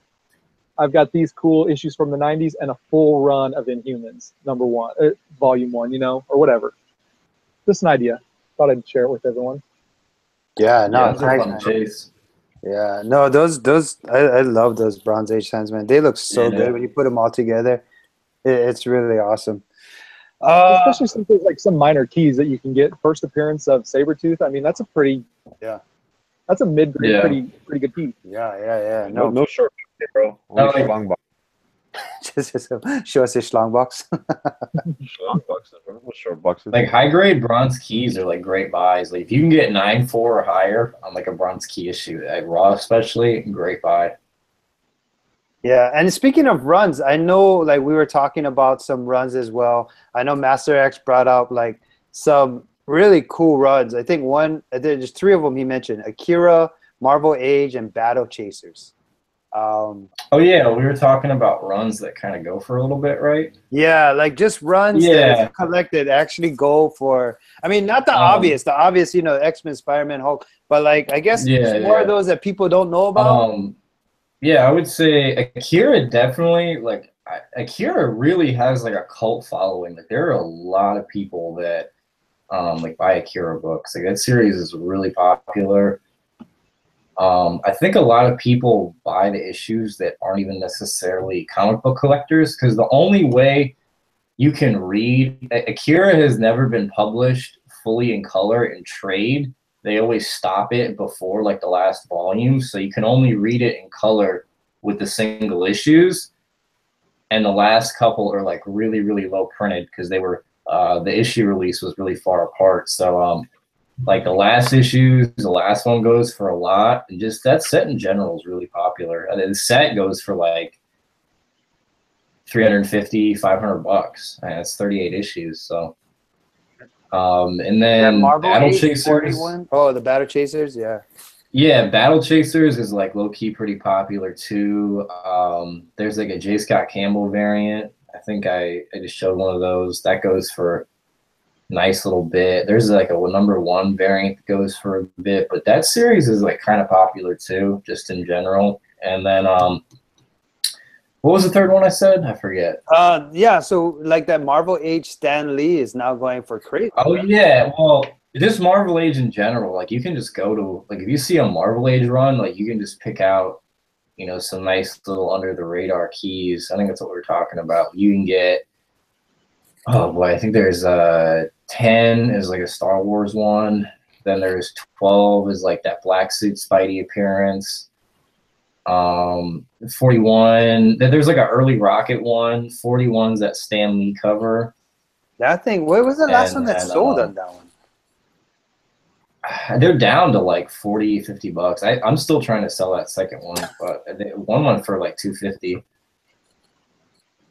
Speaker 1: I've got these cool issues from the 90s and a full run of Inhumans, volume 1, you know, or whatever. Just an idea. Thought I'd share it with everyone.
Speaker 3: Yeah, no,
Speaker 2: Yeah, those are fun to chase.
Speaker 3: Yeah, no, those I love those Bronze Age Sandman. They look so good when you put them all together. It's really awesome.
Speaker 1: Especially since there's like some minor keys that you can get. First appearance of Sabretooth. I mean, that's a pretty that's a mid-grade, pretty good key.
Speaker 3: Yeah.
Speaker 4: No short, bro. Only schlong box.
Speaker 3: Just show us your schlong box.
Speaker 4: Schlong boxes, bro. No short boxes.
Speaker 2: Like high grade bronze keys are like great buys. Like if you can get 9.4 or higher on like a bronze key issue, like raw especially, great buy.
Speaker 3: Yeah, and speaking of runs, I know like we were talking about some runs as well. I know Master X brought up like some really cool runs. I think there's 3 of them he mentioned: Akira, Marvel Age, and Battle Chasers.
Speaker 2: Oh yeah, we were talking about runs that kind of go for a little bit, right?
Speaker 3: Yeah, like just runs that collected actually go for. I mean, not the obvious, you know, X-Men, Spider-Man, Hulk, but like I guess more of those that people don't know about.
Speaker 2: Yeah, I would say Akira definitely, like, Akira really has, like, a cult following. Like, there are a lot of people that, like, buy Akira books. Like, that series is really popular. I think a lot of people buy the issues that aren't even necessarily comic book collectors, because the only way you can read... Akira has never been published fully in color in trade. They always stop it before like the last volume, so you can only read it in color with the single issues. And the last couple are like really, really low printed because they were the issue release was really far apart. So like the last issues, the last one goes for a lot, and just that set in general is really popular. And the set goes for like $350, $500, and it's 38 issues. So. And then Battle Chasers.
Speaker 3: 41? Oh, the Battle Chasers, yeah.
Speaker 2: Yeah, Battle Chasers is like low key pretty popular too. There's like a J. Scott Campbell variant. I think I just showed one of those. That goes for a nice little bit. There's like a #1 variant that goes for a bit, but that series is like kind of popular too, just in general. And then what was the third one I said? I forget.
Speaker 3: Yeah, so like that Marvel Age Stan Lee is now going for crazy.
Speaker 2: Oh yeah, well, just Marvel Age in general. Like you can just go to like if you see a Marvel Age run, like you can just pick out, you know, some nice little under the radar keys. I think that's what we're talking about. You can get, oh boy, I think there's 10 is like a Star Wars one. Then there's 12 is like that black suit Spidey appearance. 41, there's like an early Rocket one. 41's that Stan Lee cover.
Speaker 3: That thing, what was the last one that sold on that one?
Speaker 2: They're down to like 40, $50. I'm still trying to sell that second one, but one went for like 250.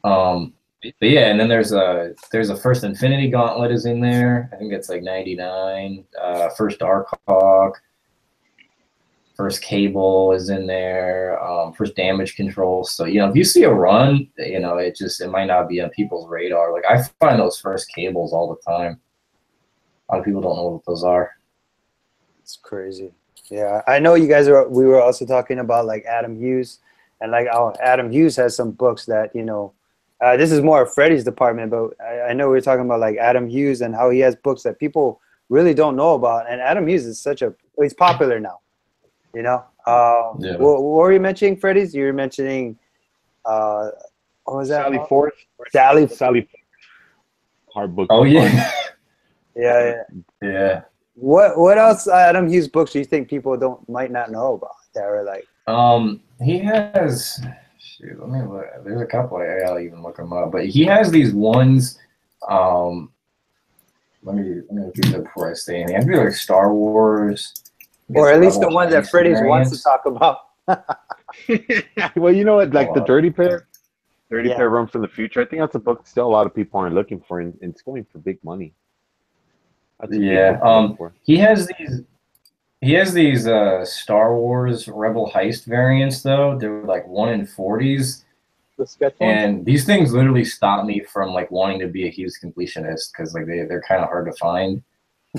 Speaker 2: But yeah, and then there's a First Infinity Gauntlet is in there. I think it's like 99. First Darkhawk. First Cable is in there. First Damage Control. So, you know, if you see a run, you know, it might not be on people's radar. Like, I find those First Cables all the time. A lot of people don't know what those are.
Speaker 3: It's crazy. Yeah, I know you guys we were also talking about, like, Adam Hughes. And, like, Adam Hughes has some books that, you know, this is more of Freddie's department, but I know we were talking about, like, Adam Hughes and how he has books that people really don't know about. And Adam Hughes is he's popular now. You know, what were you mentioning, Freddy's? You were mentioning, what was that?
Speaker 4: Sally Forth.
Speaker 3: Sally
Speaker 4: Forth. Hard book.
Speaker 2: Oh yeah.
Speaker 3: Yeah. What else Adam Hughes books do you think people might not know about that are like?
Speaker 2: He has. Shoot, let me look. There's a couple. I gotta even look them up. But he has these ones. Let me look these up before I say anything. I feel like Star Wars.
Speaker 3: Or at least the ones that Freddy's wants to talk about.
Speaker 4: Well, you know what? Like the Dirty Pair Run from the Future. I think that's a book still a lot of people aren't looking for, and it's going for big money.
Speaker 2: He has these Star Wars Rebel Heist variants though. They're like 1 in 40s.
Speaker 1: The sketch ones?
Speaker 2: And these things literally stop me from like wanting to be a Hughes completionist because like they're kind of hard to find,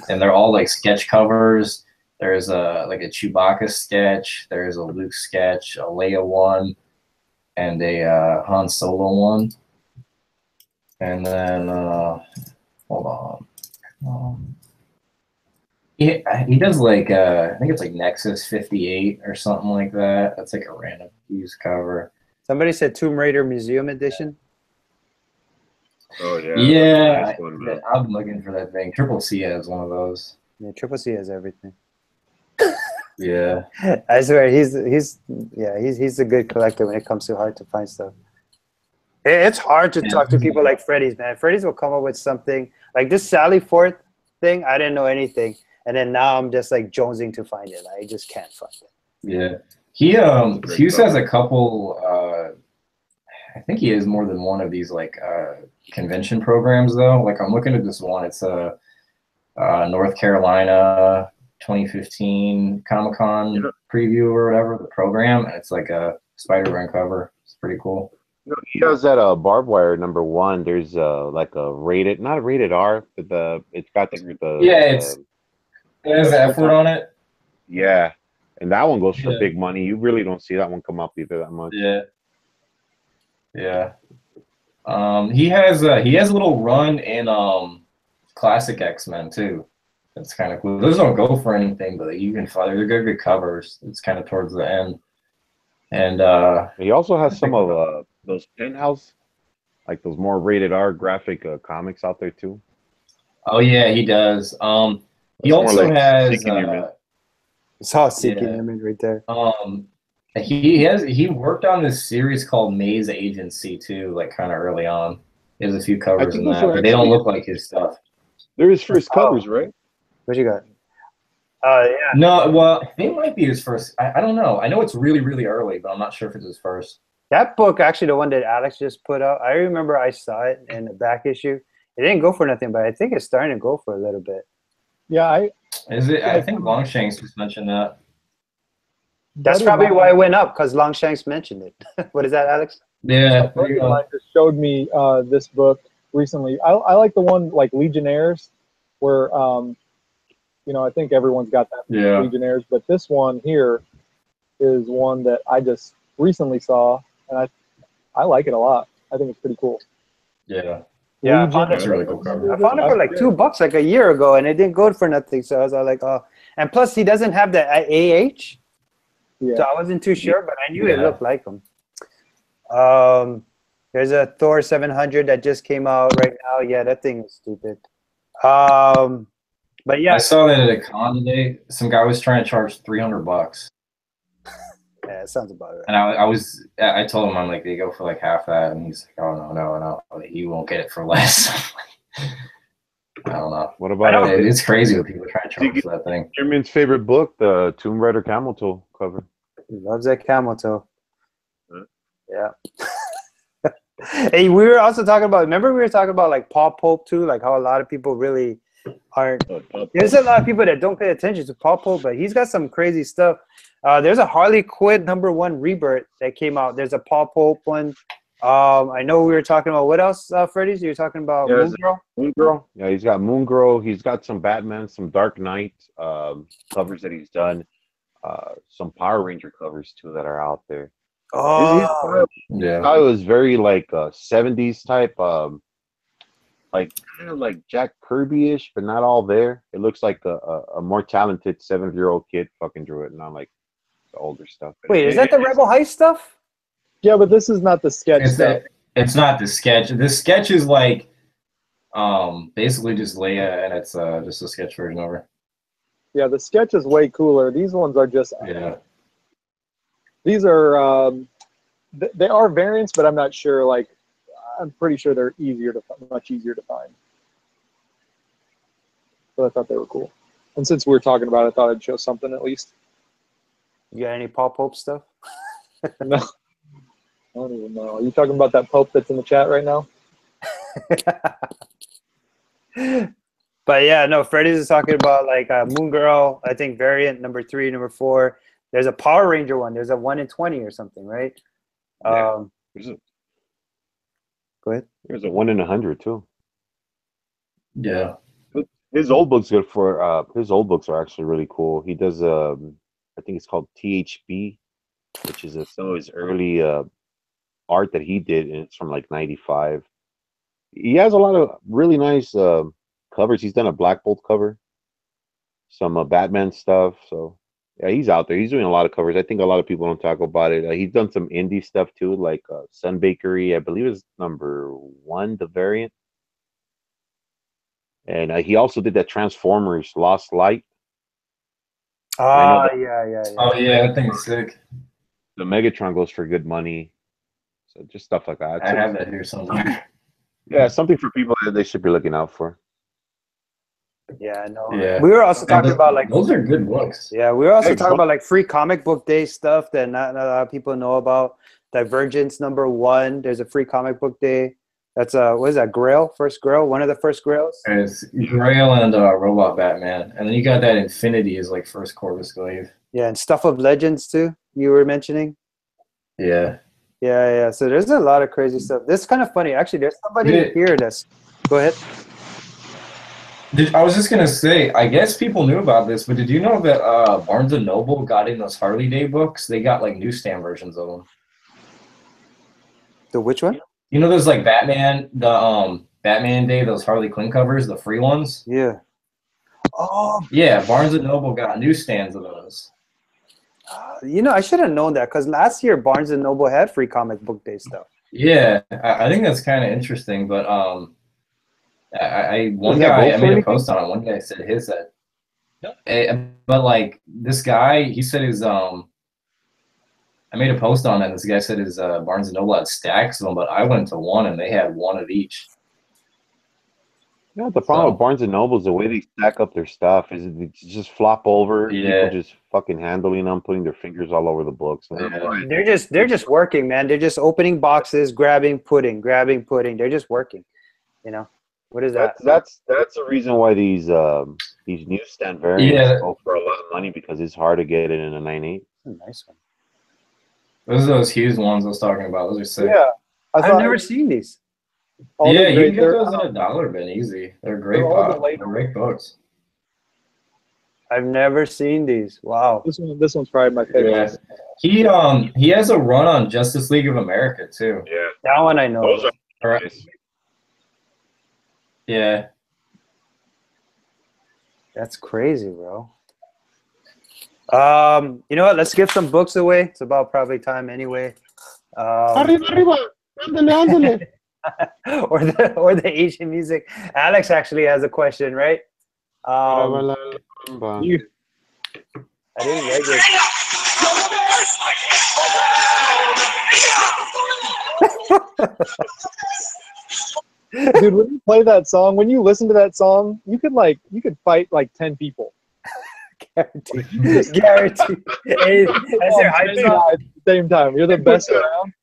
Speaker 2: and they're all like sketch covers. There's like a Chewbacca sketch. There's a Luke sketch, a Leia one, and a Han Solo one. And then hold on. He does like I think it's like Nexus 58 or something like that. That's like a random used cover.
Speaker 3: Somebody said Tomb Raider Museum Edition.
Speaker 4: Oh yeah.
Speaker 2: Yeah,
Speaker 4: Nice one,
Speaker 2: I'm looking for that thing. Triple C has one of those.
Speaker 3: Yeah, Triple C has everything.
Speaker 2: Yeah.
Speaker 3: I swear he's a good collector when it comes to hard to find stuff. It's hard to talk to people like Freddy's, man. Freddy's will come up with something like this Sally Forth thing. I didn't know anything, and then now I'm just like jonesing to find it. I just can't find it.
Speaker 2: Yeah. He has a couple. I think he has more than one of these like convention programs though. Like I'm looking at this one. It's a North Carolina 2015 Comic-Con preview or whatever, the program, and it's like a Spider-Man cover. It's pretty cool.
Speaker 4: He does that barbed wire #1. There's like a rated, not a rated R, but it's got the
Speaker 2: it has the F word on it.
Speaker 4: Yeah, and that one goes for big money. You really don't see that one come up either that much.
Speaker 2: Yeah. Yeah. He has a little run in classic X-Men too. That's kind of cool. Those don't go for anything, but you can find they're good covers. It's kind of towards the end. And
Speaker 4: he also has some of those Penthouse, like those more rated R graphic comics out there too.
Speaker 2: Oh yeah, he does. He also has
Speaker 3: it's all Seeking Image right there.
Speaker 2: He worked on this series called Maze Agency too, like kind of early on. There's a few covers in that, but they don't look like his stuff.
Speaker 4: They're his first covers, right?
Speaker 3: What you got? Yeah.
Speaker 2: No, well, they might be his first. I don't know. I know it's really, really early, but I'm not sure if it's his first.
Speaker 3: That book, actually, the one that Alex just put out, I remember I saw it in the back issue. It didn't go for nothing, but I think it's starting to go for a little bit.
Speaker 1: Yeah,
Speaker 2: I think Longshanks just mentioned that.
Speaker 3: That's probably why it went up, because Longshanks mentioned it. What is that, Alex?
Speaker 2: Yeah.
Speaker 1: Just showed me this book recently. I like the one like Legionnaires, where I think everyone's got that Legionnaires, but this one here is one that I just recently saw, and I like it a lot. I think it's pretty cool.
Speaker 2: Yeah.
Speaker 3: Yeah, I found it
Speaker 2: really cool cover.
Speaker 3: I found it for like $2 like a year ago, and it didn't go for nothing. So I was like, oh, and plus he doesn't have the AH, so I wasn't too sure, but I knew it looked like him. There's a Thor 700 that just came out right now. Yeah, that thing is stupid. But yeah,
Speaker 2: I saw that at a con today. Some guy was trying to charge $300.
Speaker 3: Yeah, it sounds about right.
Speaker 2: And I told him, I'm like, they go for like half that, and he's like, oh no, you won't get it for less. I don't know.
Speaker 4: What about
Speaker 2: it's crazy what people are trying to charge for that thing.
Speaker 4: Jerman's favorite book, the Tomb Raider camel toe cover.
Speaker 3: He loves that camel toe. Yeah. Hey, we were also talking about. Remember, we were talking about like Paul Pope too, like how a lot of people really aren't. There's a lot of people that don't pay attention to Paul Pope, but he's got some crazy stuff. There's a Harley Quinn #1 Rebirth that came out. There's a Paul Pope one. I know we were talking about what else, Freddy's? You were talking about Moon Girl?
Speaker 4: Moon Girl. Yeah, he's got Moon Girl. He's got some Batman, some Dark Knight covers that he's done. Some Power Ranger covers too that are out there.
Speaker 3: Oh,
Speaker 4: yeah. I was very like 70s type, like kind of like Jack Kirby-ish, but not all there. It looks like a more talented 7-year-old kid fucking drew it, not like the older stuff.
Speaker 3: Wait, is that the Rebel Heist stuff?
Speaker 1: Yeah, but this is not the sketch stuff.
Speaker 2: It's not the sketch. The sketch is like basically just Leia, and it's just a sketch version of her.
Speaker 1: Yeah, the sketch is way cooler. These ones are just These are they are variants, but I'm not sure. Like, I'm pretty sure they're much easier to find. But I thought they were cool. And since we were talking about it, I thought I'd show something at least.
Speaker 3: You got any Paul Pope stuff?
Speaker 1: No. I don't even know. Are you talking about that Pope that's in the chat right now?
Speaker 3: But yeah, no, Freddy's is talking about like Moon Girl, I think variant #3, #4. There's a Power Ranger one. There's a 1 in 20 or something, right?
Speaker 4: Yeah.
Speaker 3: Go ahead.
Speaker 4: There's a 1 in 100 too.
Speaker 2: Yeah.
Speaker 4: But His old books good for his old books are actually really cool. He does I think it's called THB, which is some of his early art that he did, and it's from like '95. He has a lot of really nice covers. He's done a Black Bolt cover, some Batman stuff. So yeah, he's out there. He's doing a lot of covers. I think a lot of people don't talk about it. He's done some indie stuff too, like Sun Bakery. I believe is #1, the variant. And he also did that Transformers Lost Light.
Speaker 3: Oh, yeah.
Speaker 2: Oh, yeah, that thing's sick.
Speaker 4: The Megatron goes for good money. So just stuff like that.
Speaker 2: I have that here somewhere.
Speaker 4: Yeah, something for people that they should be looking out for.
Speaker 3: Yeah, I know.
Speaker 2: Yeah.
Speaker 3: We were also talking about like
Speaker 2: those are good books.
Speaker 3: Yeah, we were also talking about like free comic book day stuff that not a lot of people know about. Divergence #1. There's a free comic book day. That's what is that? Grail, first Grail, one of the first Grails.
Speaker 2: It's Grail and Robot Batman, and then you got that Infinity is like first Corvus Glaive.
Speaker 3: Yeah, and Stuff of Legends too. You were mentioning.
Speaker 2: Yeah.
Speaker 3: Yeah. So there's a lot of crazy stuff. This is kind of funny. Actually, there's somebody here that's. Go ahead.
Speaker 2: I was just gonna say, I guess people knew about this, but did you know that Barnes and Noble got in those Harley Day books? They got like newsstand versions of them.
Speaker 3: The which one?
Speaker 2: You know, those like Batman, the Batman Day, those Harley Quinn covers, the free ones.
Speaker 3: Yeah. Oh.
Speaker 2: Yeah, Barnes and Noble got newsstands of those.
Speaker 3: You know, I should have known that because last year Barnes and Noble had free comic book day stuff.
Speaker 2: Yeah, I think that's kind of interesting, but I made a post on it. One guy said his that, but like this guy, he said his I made a post on it. This guy said his Barnes and Noble had stacks of them, but I went to one and they had one of each.
Speaker 4: Yeah, the problem with Barnes and Noble is the way they stack up their stuff is they just flop over.
Speaker 2: Yeah.
Speaker 4: People just fucking handling them, putting their fingers all over the books.
Speaker 3: They're just working, man. They're just opening boxes, grabbing pudding. They're just working. You know. What is that?
Speaker 4: That's the reason why these newsstand variants go for a lot of money because it's hard to get it in a 9.8.
Speaker 3: A nice one.
Speaker 2: Those are those Hughes ones I was talking about. Those are sick.
Speaker 1: Yeah,
Speaker 3: I've never seen these.
Speaker 2: Yeah, you can get those in $1 bin easy. They're great. They're great books.
Speaker 3: I've never seen these. Wow.
Speaker 1: This one's probably my favorite.
Speaker 2: Yeah. He has a run on Justice League of America too.
Speaker 4: Yeah,
Speaker 3: that one I know.
Speaker 4: Those are nice.
Speaker 2: Yeah.
Speaker 3: That's crazy, bro. You know what? Let's give some books away. It's about probably time anyway. Or the Asian music. Alex actually has a question, right? I didn't like it.
Speaker 1: Dude, when you play that song, when you listen to that song, you could fight like 10 people.
Speaker 3: Guaranteed. Hey, that's your hype song.
Speaker 1: At the same time, you're the best around.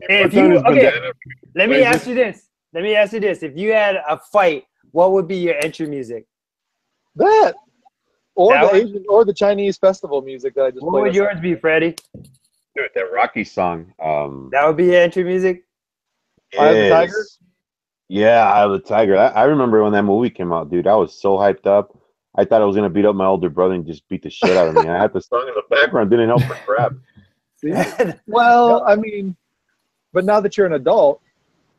Speaker 3: Let me ask you this. If you had a fight, what would be your entry music?
Speaker 1: That, or that the Asian or the Chinese festival music that I just played.
Speaker 3: What would yours be, Freddie?
Speaker 4: Dude, that Rocky song.
Speaker 3: That would be your entry music.
Speaker 1: Eye of the Tiger.
Speaker 4: Yeah, Eye of the Tiger. I remember when that movie came out, dude. I was so hyped up. I thought I was gonna beat up my older brother and just beat the shit out of me. I had the song in the background, didn't help for crap.
Speaker 1: Well, I mean, but now that you're an adult,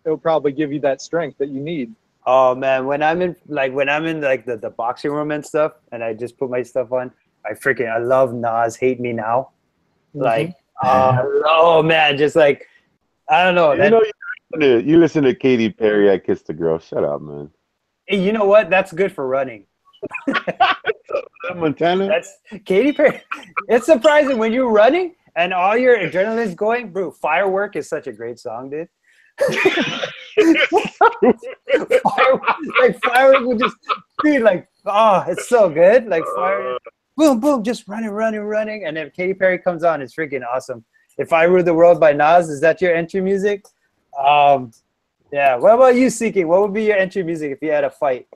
Speaker 1: it'll probably give you that strength that you need.
Speaker 3: Oh man, when I'm in the boxing room and stuff, and I just put my stuff on, I love Nas "Hate Me Now." Like, oh man, just like I don't know.
Speaker 4: You listen to Katy Perry, "I Kissed a Girl." Shut up, man.
Speaker 3: Hey, you know what? That's good for running.
Speaker 4: Montana.
Speaker 3: That's Katy Perry. It's surprising when you're running and all your adrenaline's going, bro. Firework is such a great song, dude. Firework would just be like, oh, it's so good. Like fire, boom, boom, just running, and then Katy Perry comes on, it's freaking awesome. If I Rule the World by Nas, is that your entry music? Yeah. What about you, Seeking? What would be your entry music if you had a fight?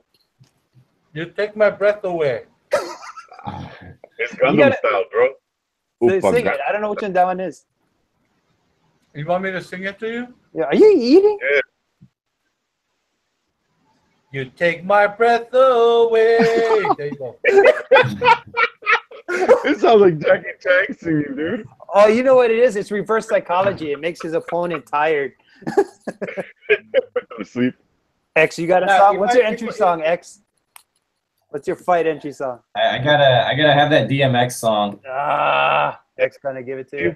Speaker 5: You take my breath away.
Speaker 4: It's Gundam style, bro.
Speaker 3: Sing it. I don't know which one that one is.
Speaker 5: You want me to sing it to you?
Speaker 3: Yeah. Are you eating?
Speaker 4: Yeah.
Speaker 5: You take my breath away. There you go.
Speaker 4: It sounds like Jackie Chan singing, dude.
Speaker 3: Oh, you know what it is? It's reverse psychology. It makes his opponent tired.
Speaker 4: Sleep.
Speaker 3: X, you got a
Speaker 5: Yeah,
Speaker 3: song?
Speaker 5: if
Speaker 3: What's
Speaker 5: I
Speaker 3: your
Speaker 5: keep-
Speaker 3: entry song, X? What's your fight entry song?
Speaker 2: I gotta have that DMX song.
Speaker 3: X gonna give it to you.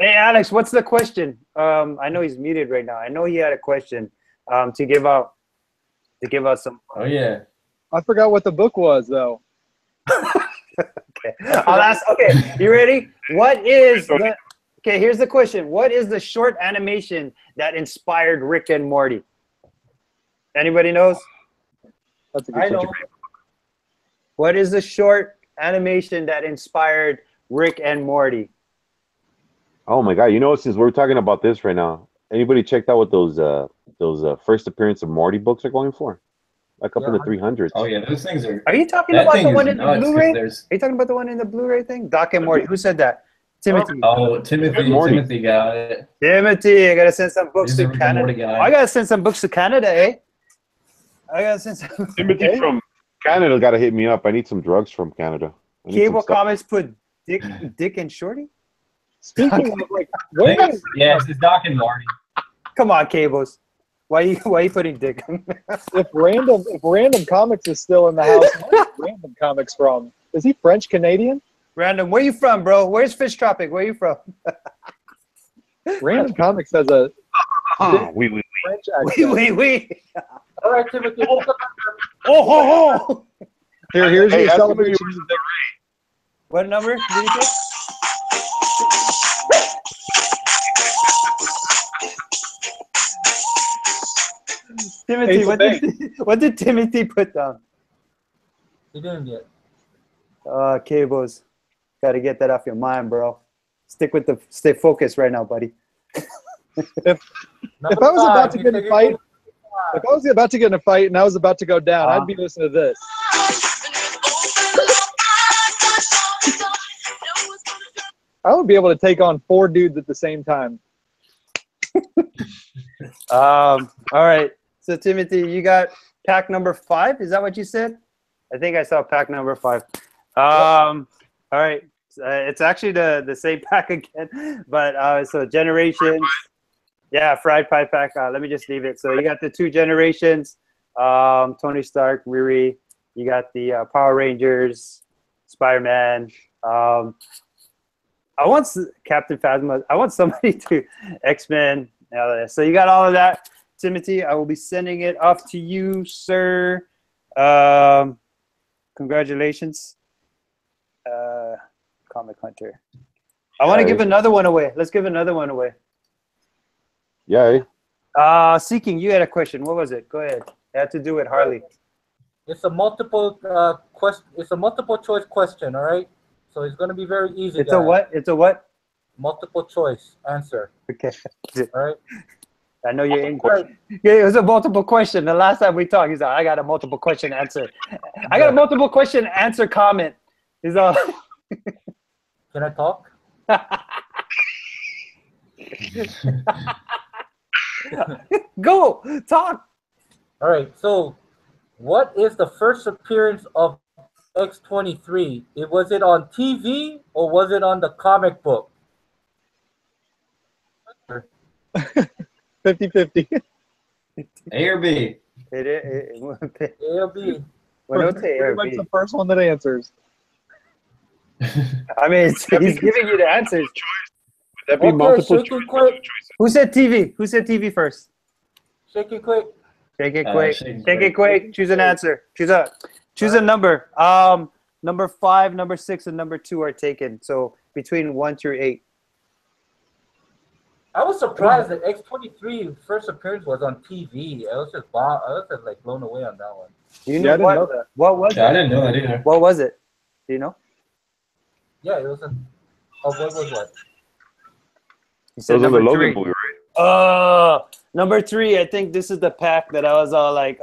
Speaker 3: Hey, Alex, what's the question? I know he's muted right now. I know he had a question to give out some.
Speaker 2: Oh yeah.
Speaker 1: I forgot what the book was though.
Speaker 3: Okay, I'll ask. Okay, you ready? What is the? Okay, here's the question. What is the short animation that inspired Rick and Morty? Anybody knows?
Speaker 1: That's a good
Speaker 5: I know.
Speaker 1: question.
Speaker 3: What is the short animation that inspired Rick and Morty?
Speaker 4: Oh my god! You know, since we're talking about this right now, anybody checked out what those first appearance of Morty books are going for? Like up in the 300s.
Speaker 2: Oh yeah, those things are.
Speaker 3: Are you talking
Speaker 2: That
Speaker 3: about
Speaker 2: thing
Speaker 3: the
Speaker 2: is
Speaker 3: one in the
Speaker 2: nuts, 'cause
Speaker 3: Blu-ray? Are
Speaker 2: there's-
Speaker 3: you talking about the one in the Blu-ray thing? Doc and Morty. Who said that? Timothy.
Speaker 2: Oh, Timothy.
Speaker 4: Morty.
Speaker 2: Timothy got it.
Speaker 3: Timothy, I gotta send some books
Speaker 2: He's a
Speaker 3: to
Speaker 2: Rick and Morty
Speaker 3: Canada.
Speaker 2: guy.
Speaker 3: I gotta send some books to Canada, eh? I gotta send some.
Speaker 4: Timothy from Canada got to hit me up. I need some drugs from Canada. I need some
Speaker 3: Cable
Speaker 4: stuff.
Speaker 3: Comics put Dick and Shorty.
Speaker 1: Speaking of like,
Speaker 2: I
Speaker 1: where
Speaker 2: think
Speaker 1: is,
Speaker 2: yeah, it's Doc and Marty.
Speaker 3: Come on, Cables. Why you putting Dick?
Speaker 1: if Random Comics is still in the house, where's Random Comics from? Is he French Canadian?
Speaker 3: Random, where you from, bro? Where's Fish Tropic? Where you from?
Speaker 1: Random Comics has a
Speaker 4: We.
Speaker 1: French accent.
Speaker 3: Wait.
Speaker 5: All right, Timothy.
Speaker 3: Oh, ho, ho.
Speaker 1: Here's
Speaker 4: Hey,
Speaker 1: your
Speaker 4: ask him if
Speaker 1: celebration.
Speaker 4: he was
Speaker 3: What number did you say? Timothy, what did Timothy put down?
Speaker 5: He didn't get.
Speaker 3: Cables. Got to get that off your mind, bro. Stay focused right now, buddy.
Speaker 1: If I was about to get in a fight, if I was about to get in a fight and I was about to go down, I'd be listening to this. I would be able to take on 4 dudes at the same time.
Speaker 3: All right. So Timothy, you got pack number 5. Is that what you said? I think I saw pack number 5. All right. It's actually the same pack again, but so Generations. Yeah, fried pie pack. Let me just leave it. So you got the 2 Generations, Tony Stark, Riri. You got the Power Rangers, Spider-Man. I want Captain Phasma. I want somebody to X-Men. So you got all of that, Timothy. I will be sending it off to you, sir. Congratulations, Comic Hunter. I want to give another one away. Let's give another one away.
Speaker 4: Yeah.
Speaker 3: Seeking, you had a question. What was it? Go ahead. It had to do with Harley.
Speaker 5: It's a multiple question. It's a multiple choice question. All right. So it's going to be very easy.
Speaker 3: It's a what? It's a what?
Speaker 5: Multiple choice answer.
Speaker 3: Okay.
Speaker 5: All right.
Speaker 3: I know you're in. Yeah, it was a multiple question. The last time we talked, he's like, I got a multiple question answer. I got a multiple question answer comment. He's all.
Speaker 5: Can I talk?
Speaker 3: Go talk.
Speaker 5: All right. So, what is the first appearance of X-23? Was it on TV or was it on the comic book?
Speaker 1: 50-50.
Speaker 2: A or B?
Speaker 5: A or B?
Speaker 3: Well, don't say A or
Speaker 1: Pretty much
Speaker 3: B.
Speaker 1: the first one that answers.
Speaker 3: I mean, he's giving you the answers.
Speaker 4: Would that be
Speaker 5: Okay,
Speaker 4: multiple
Speaker 5: shake it quick.
Speaker 3: Who said TV? Who said TV first?
Speaker 5: Shake it quick.
Speaker 3: Shake it quick.
Speaker 2: shake
Speaker 3: Shake
Speaker 2: it
Speaker 3: it quick. Choose an answer. Choose a number. Number 5, number 6, and number 2 are taken. So between 1 through 8.
Speaker 5: I was surprised that X-23 first appearance was on TV. I was just like blown away on that one.
Speaker 3: You
Speaker 1: Yeah, I didn't
Speaker 3: what,
Speaker 1: know that.
Speaker 3: What was
Speaker 2: Yeah, I
Speaker 3: it?
Speaker 2: didn't know that either.
Speaker 3: What was it? Do you know?
Speaker 5: Yeah, it was a. Oh, what was what?
Speaker 3: You said
Speaker 4: Those are the
Speaker 3: number
Speaker 4: Logan
Speaker 3: 3.
Speaker 4: movie, right?
Speaker 3: Number 3. I think this is the pack that I was all like,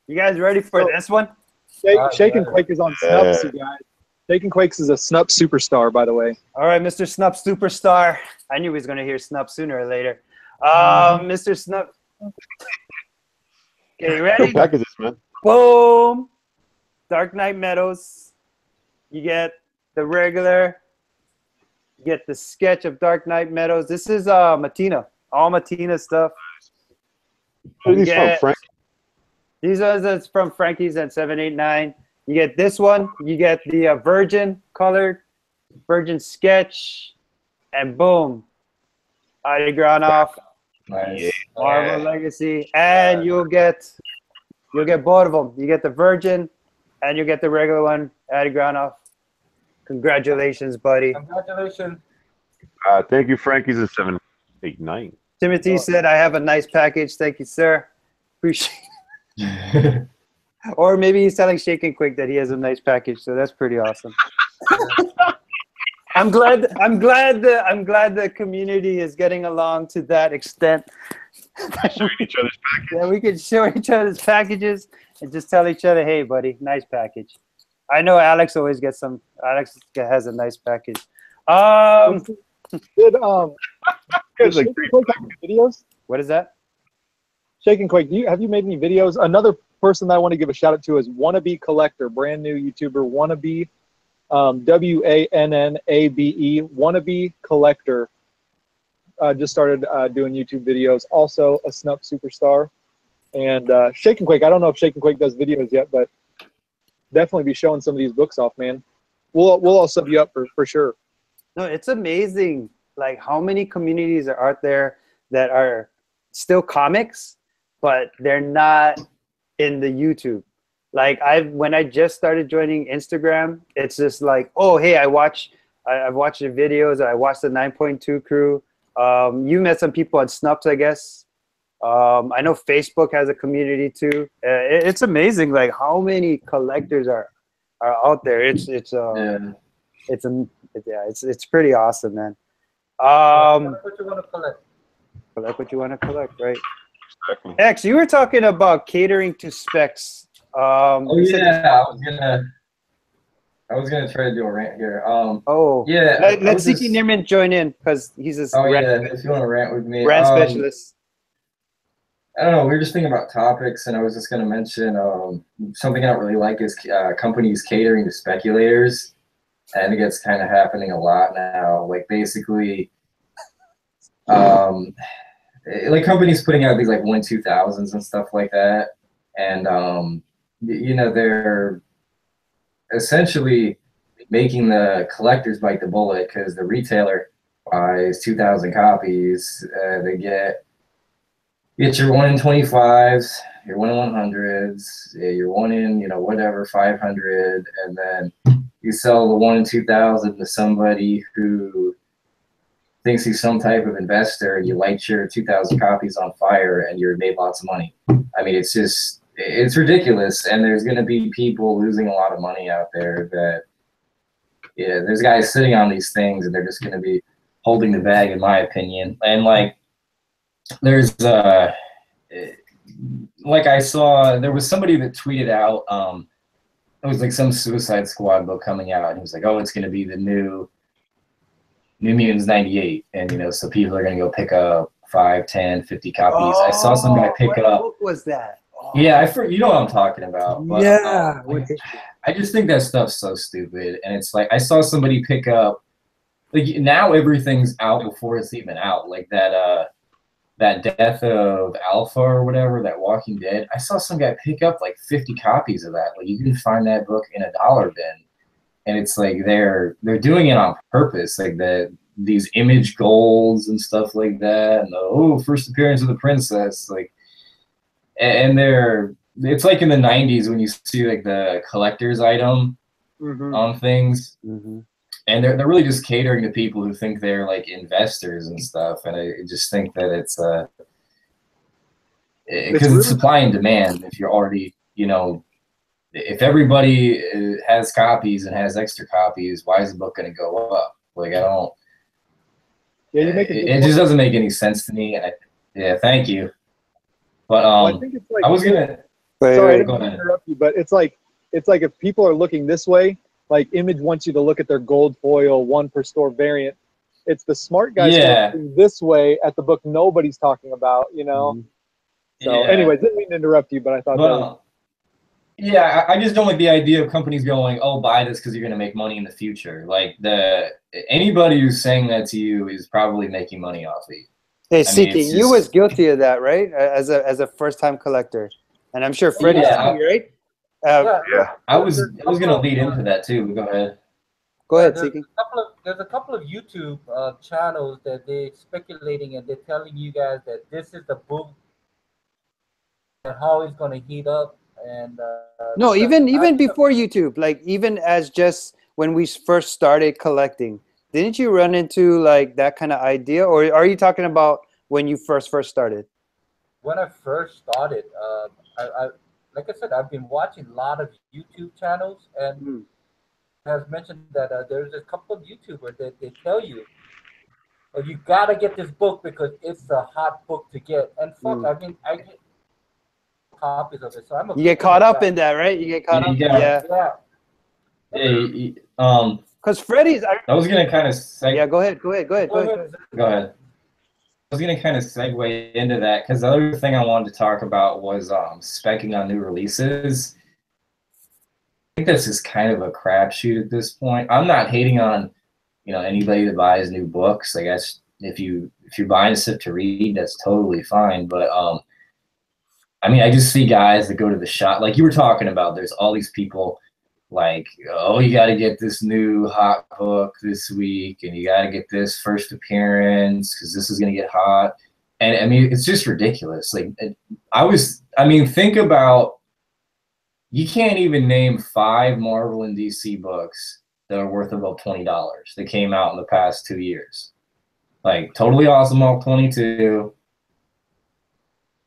Speaker 3: You guys ready for this one?
Speaker 1: Shake and
Speaker 5: yeah.
Speaker 1: Quake is on Snups, you guys. Shake and Quakes is a Snup superstar, by the way.
Speaker 3: All right, Mr. Snup Superstar. I knew he was going to hear Snup sooner or later. Mr. Snup. Okay, ready?
Speaker 4: What pack is this, man?
Speaker 3: Boom! Dark Knight Meadows. You get the regular. You get the sketch of Dark Knight Meadows. This is Matina. All Matina stuff.
Speaker 4: What are these from, Frank?
Speaker 3: These are from Frankie's at 789. You get this one. You get the Virgin colored, Virgin sketch, and boom, Adi Granov,
Speaker 2: Nice.
Speaker 3: Marvel Legacy, and you'll get both of them. You get the Virgin, and you get the regular one, Adi Granov. Congratulations, buddy.
Speaker 5: Congratulations.
Speaker 4: Thank you, Frankie's at 789.
Speaker 3: Timothy said, "I have a nice package. Thank you, sir. Appreciate it." Or maybe he's telling Shake and Quick that he has a nice package, so that's pretty awesome. I'm glad the community is getting along to that extent.
Speaker 4: Showing each other's packages.
Speaker 3: Yeah, we can show each other's packages and just tell each other, "Hey, buddy, nice package." I know Alex always gets some. Alex has a nice package.
Speaker 1: Did Shake and Quake have any videos?
Speaker 3: What is that?
Speaker 1: Shake and Quake, have you made any videos? Another person that I want to give a shout out to is Wannabe Collector, brand new YouTuber. Wannabe, WANNABE, Wannabe Collector. Just started doing YouTube videos. Also a Snup superstar. And Shake and Quake, I don't know if Shake and Quake does videos yet, but definitely be showing some of these books off, man. We'll all sub you up for sure.
Speaker 3: No, it's amazing, like how many communities are out there that are still comics, but they're not in the YouTube. Like when I just started joining Instagram, it's just like, oh, hey, I've watched the videos. I watched the 9.2 crew. You met some people at Snups, I guess. I know Facebook has a community too. It's amazing, like how many collectors are out there. It's pretty awesome, man.
Speaker 5: Collect what you want to collect.
Speaker 3: Collect what you want to collect, right? X, you were talking about catering to specs.
Speaker 2: Oh yeah, I was gonna try to do a rant here. Yeah.
Speaker 3: Let's see Nirman join in because he's a
Speaker 2: if you want to rant with me,
Speaker 3: rant specialist.
Speaker 2: I don't know. We were just thinking about topics, and I was just gonna mention something I don't really like is companies catering to speculators. I think it's kind of happening a lot now. Like basically, like companies putting out these like 1-2000s and stuff like that, and you know, they're essentially making the collectors bite the bullet because the retailer buys 2,000 copies. They get your 1 in 25s, your 1 in 100s, your 1 in, you know, whatever, 500, and then you sell the 1 in 2,000 to somebody who thinks he's some type of investor, and you light your 2,000 copies on fire and you're made lots of money. I mean, it's ridiculous, and there's going to be people losing a lot of money out there that, yeah, there's guys sitting on these things and they're just going to be holding the bag, in my opinion. And like, there's like I saw, there was somebody that tweeted out, it was like some Suicide Squad book coming out, and he was like, oh, it's going to be the New Mutants 98, and you know, so people are going to go pick up 5, 10, 50 copies. I saw some guy pick up.
Speaker 3: What was that?
Speaker 2: Yeah, you know what I'm talking about. But,
Speaker 3: yeah.
Speaker 2: I just think that stuff's so stupid, and it's like I saw somebody pick up. Like now, everything's out before it's even out. Like that Death of Alpha or whatever, that Walking Dead. I saw some guy pick up like 50 copies of that. Like you can find that book in a dollar bin, and it's like they're doing it on purpose. Like these image golds and stuff like that, and the first appearance of the princess, like. And it's like in the 90s when you see like the collector's item on things, and they're really just catering to people who think they're like investors and stuff. And I just think that it's because it's supply and demand. If you're already, you know, if everybody has copies and has extra copies, why is the book going to go up? Like I don't.
Speaker 1: Yeah, you make
Speaker 2: it just doesn't make any sense to me. And thank you. But
Speaker 1: I think it's like,
Speaker 2: I was gonna.
Speaker 1: Sorry, I didn't want to interrupt you, but it's like if people are looking this way, like Image wants you to look at their gold foil 1 per store variant. It's the smart guys who are looking this way at the book nobody's talking about, you know. So, anyways, didn't mean to interrupt you, but I thought that was...
Speaker 2: Yeah, I just don't like the idea of companies going, "Oh, buy this because you're going to make money in the future." Like anybody who's saying that to you is probably making money off of you.
Speaker 3: Hey, Siki, you was guilty of that, right? As a first time collector, and I'm sure Freddie, right?
Speaker 2: Yeah, I was going to lead into that too. But go ahead.
Speaker 3: Go ahead, Siki.
Speaker 5: There's a couple of YouTube channels that they're speculating and they're telling you guys that this is the book and how it's going to heat up. And
Speaker 3: no, even before YouTube, like even as just when we first started collecting, didn't you run into like that kind of idea, or are you talking about when you first started?
Speaker 5: When I first started, I like I said, I've been watching a lot of YouTube channels, and has mentioned that there's a couple of YouTubers that they tell you, oh, you gotta get this book because it's a hot book to get. And fuck, I mean, I get copies of it, so
Speaker 3: you get caught up in that, right? You get caught up.
Speaker 5: Yeah.
Speaker 3: Because Freddie's.
Speaker 2: I was gonna kind of
Speaker 3: yeah. Go ahead.
Speaker 2: Go ahead. I was gonna kind of segue into that because the other thing I wanted to talk about was speccing on new releases. I think this is kind of a crapshoot at this point. I'm not hating on, anybody that buys new books. I guess if you're buying stuff to read, that's totally fine. But I mean, I just see guys that go to the shop, like you were talking about. There's all these people, like, oh, you got to get this new hot book this week, and you got to get this first appearance because this is gonna get hot. And I mean, it's just ridiculous. Like, think about. You can't even name 5 Marvel and DC books that are worth about $20 that came out in the past 2 years. Like Totally Awesome Hulk 22,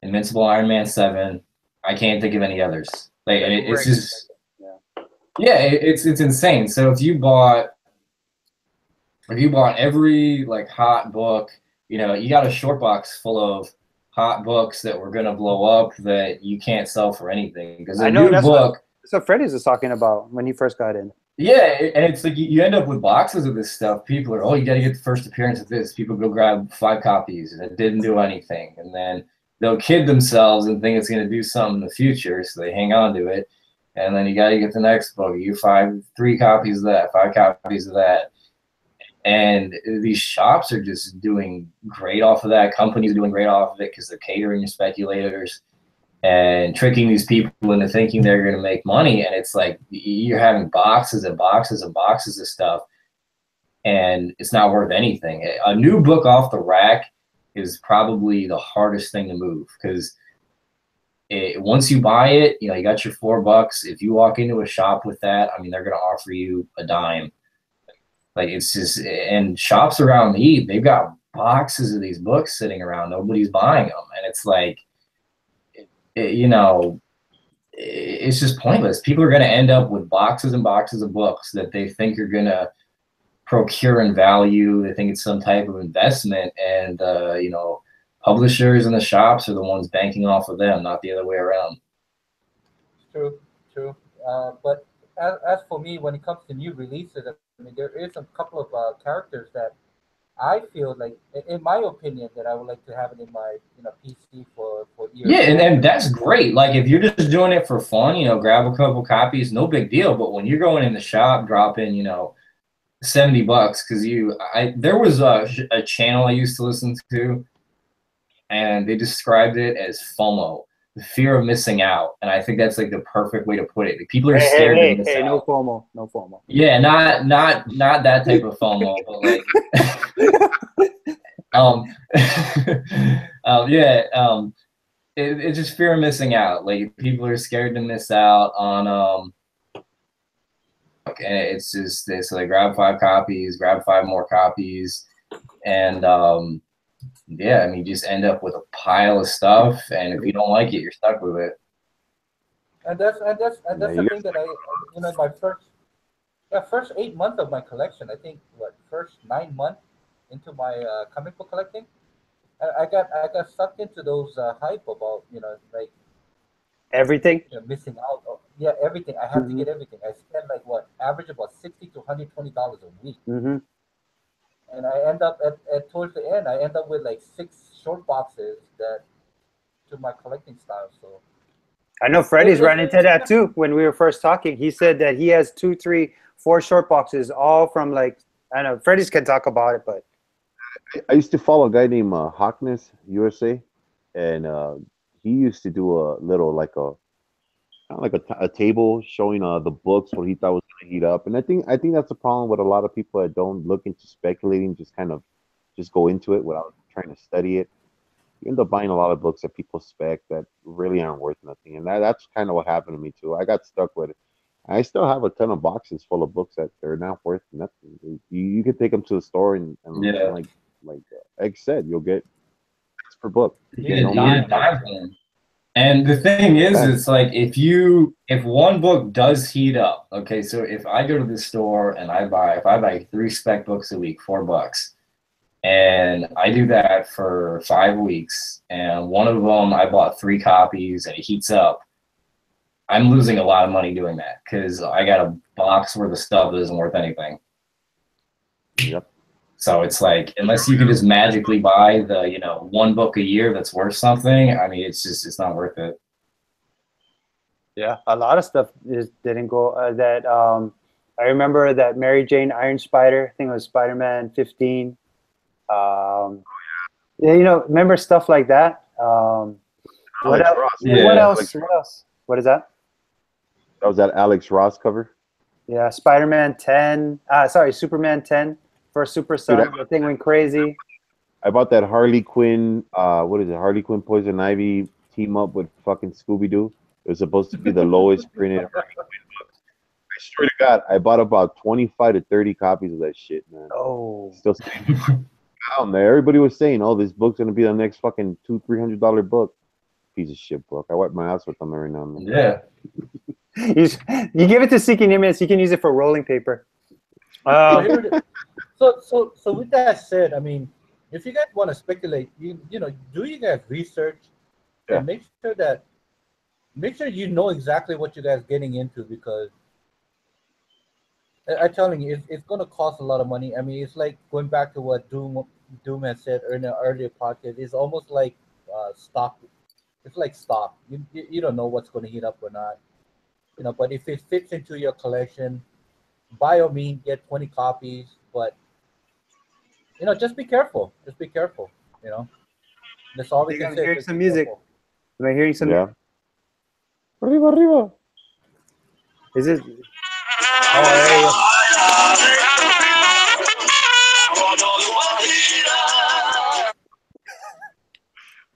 Speaker 2: Invincible Iron Man 7. I can't think of any others. Like it's just it's insane. So if you bought every like hot book, you got a short box full of hot books that were gonna blow up that you can't sell for anything because a new book.
Speaker 3: That's what Freddie's was talking about when he first got in.
Speaker 2: Yeah, and it's like you end up with boxes of this stuff. People are, oh, you got to get the first appearance of this. People go grab 5 copies and it didn't do anything, and then they'll kid themselves and think it's gonna do something in the future, so they hang on to it, and then you got to get the next book. You 3 copies of that, 5 copies of that. And these shops are just doing great off of that. Companies are doing great off of it because they're catering to speculators and tricking these people into thinking they're going to make money. And it's like you're having boxes and boxes and boxes of stuff, and it's not worth anything. A new book off the rack is probably the hardest thing to move because once you buy it, you got your $4. If you walk into a shop with that, I mean, they're going to offer you a dime. Like it's just, and shops around me, they've got boxes of these books sitting around. Nobody's buying them. And it's like, it's just pointless. People are going to end up with boxes and boxes of books that they think are going to procure in value. They think it's some type of investment. And, publishers and the shops are the ones banking off of them, not the other way around.
Speaker 5: True. But as for me, when it comes to new releases, I mean, there is a couple of characters that I feel like, in my opinion, that I would like to have it in my PC for years.
Speaker 2: Yeah, and that's great. Like if you're just doing it for fun, grab a couple copies, no big deal. But when you're going in the shop, dropping $70 because there was a channel I used to listen to, and they described it as FOMO. The fear of missing out, and I think that's like the perfect way to put it. Like, people are scared to miss out.
Speaker 3: No FOMO.
Speaker 2: Yeah, not that type of FOMO, but like, it's just fear of missing out. Like people are scared to miss out on and it's just so they grab 5 copies, grab 5 more copies, and yeah, I mean, you just end up with a pile of stuff, and if you don't like it, you're stuck with it.
Speaker 5: And that's the thing that my first 8 months of my collection, I think first 9 months into my comic book collecting, I got sucked into those hype about like
Speaker 3: everything,
Speaker 5: missing out. Yeah, everything. I have to get everything. I spend average about $60 to $120 a week. And I end up at towards the end, I end up with like 6 short boxes that into my collecting style. So
Speaker 3: I know Freddie's run into that too. When we were first talking, he said that he has 2, 3, 4 short boxes, all from like, I don't know. Freddie's can talk about it, but
Speaker 4: I used to follow a guy named Hawkness USA, and he used to do a little like a kind of like a table showing the books what he thought was going to heat up. And I think that's the problem with a lot of people that don't look into speculating, just kind of just go into it without trying to study it. You end up buying a lot of books that people spec that really aren't worth nothing, and that's kind of what happened to me too. I got stuck with it. I still have a ton of boxes full of books that they're not worth nothing. You can take them to the store and like Egg said, you'll get X per book.
Speaker 2: And the thing is, it's like if one book does heat up, okay, so if I go to the store and if I buy 3 spec books a week, $4, and I do that for 5 weeks, and one of them I bought 3 copies and it heats up, I'm losing a lot of money doing that because I got a box worth of stuff that isn't worth anything.
Speaker 4: Yep.
Speaker 2: So it's like, unless you can just magically buy the, 1 book a year that's worth something, I mean, it's not worth it.
Speaker 3: yeah, a lot of stuff didn't go. I remember that Mary Jane Iron Spider. I think it was Spider-Man 15. Yeah, remember stuff like that. What else? What else? What is that?
Speaker 4: That was that Alex Ross cover.
Speaker 3: Yeah, Spider-Man 10. Superman 10 for Super Son. The thing went crazy.
Speaker 4: I bought that Harley Quinn. What is it? Harley Quinn Poison Ivy team up with fucking Scooby Doo. It was supposed to be the lowest printed Harley Quinn book. I swear to God, I bought about 25 to 30 copies of that shit, man.
Speaker 3: Oh,
Speaker 4: still sitting down there. Everybody was saying, "Oh, this book's gonna be the next fucking $200-300 book." Piece of shit book. I wipe my ass with them every now and then.
Speaker 2: Yeah.
Speaker 3: You give it to Seeking Image, you can use it for rolling paper.
Speaker 5: So with that said, I mean, if you guys want to speculate, do you guys research and make sure you know exactly what you guys getting into, because I'm telling you, it's going to cost a lot of money. I mean, it's like going back to what Doom has said in an earlier podcast. It's almost like stock. It's like stock. You don't know what's going to heat up or not. But if it fits into your collection, by all means, get 20 copies. But just be careful. Just be careful. That's all we can say.
Speaker 3: Hearing some music. Am I hearing some?
Speaker 4: Yeah. Arriba, arriba.
Speaker 3: Is it? Oh,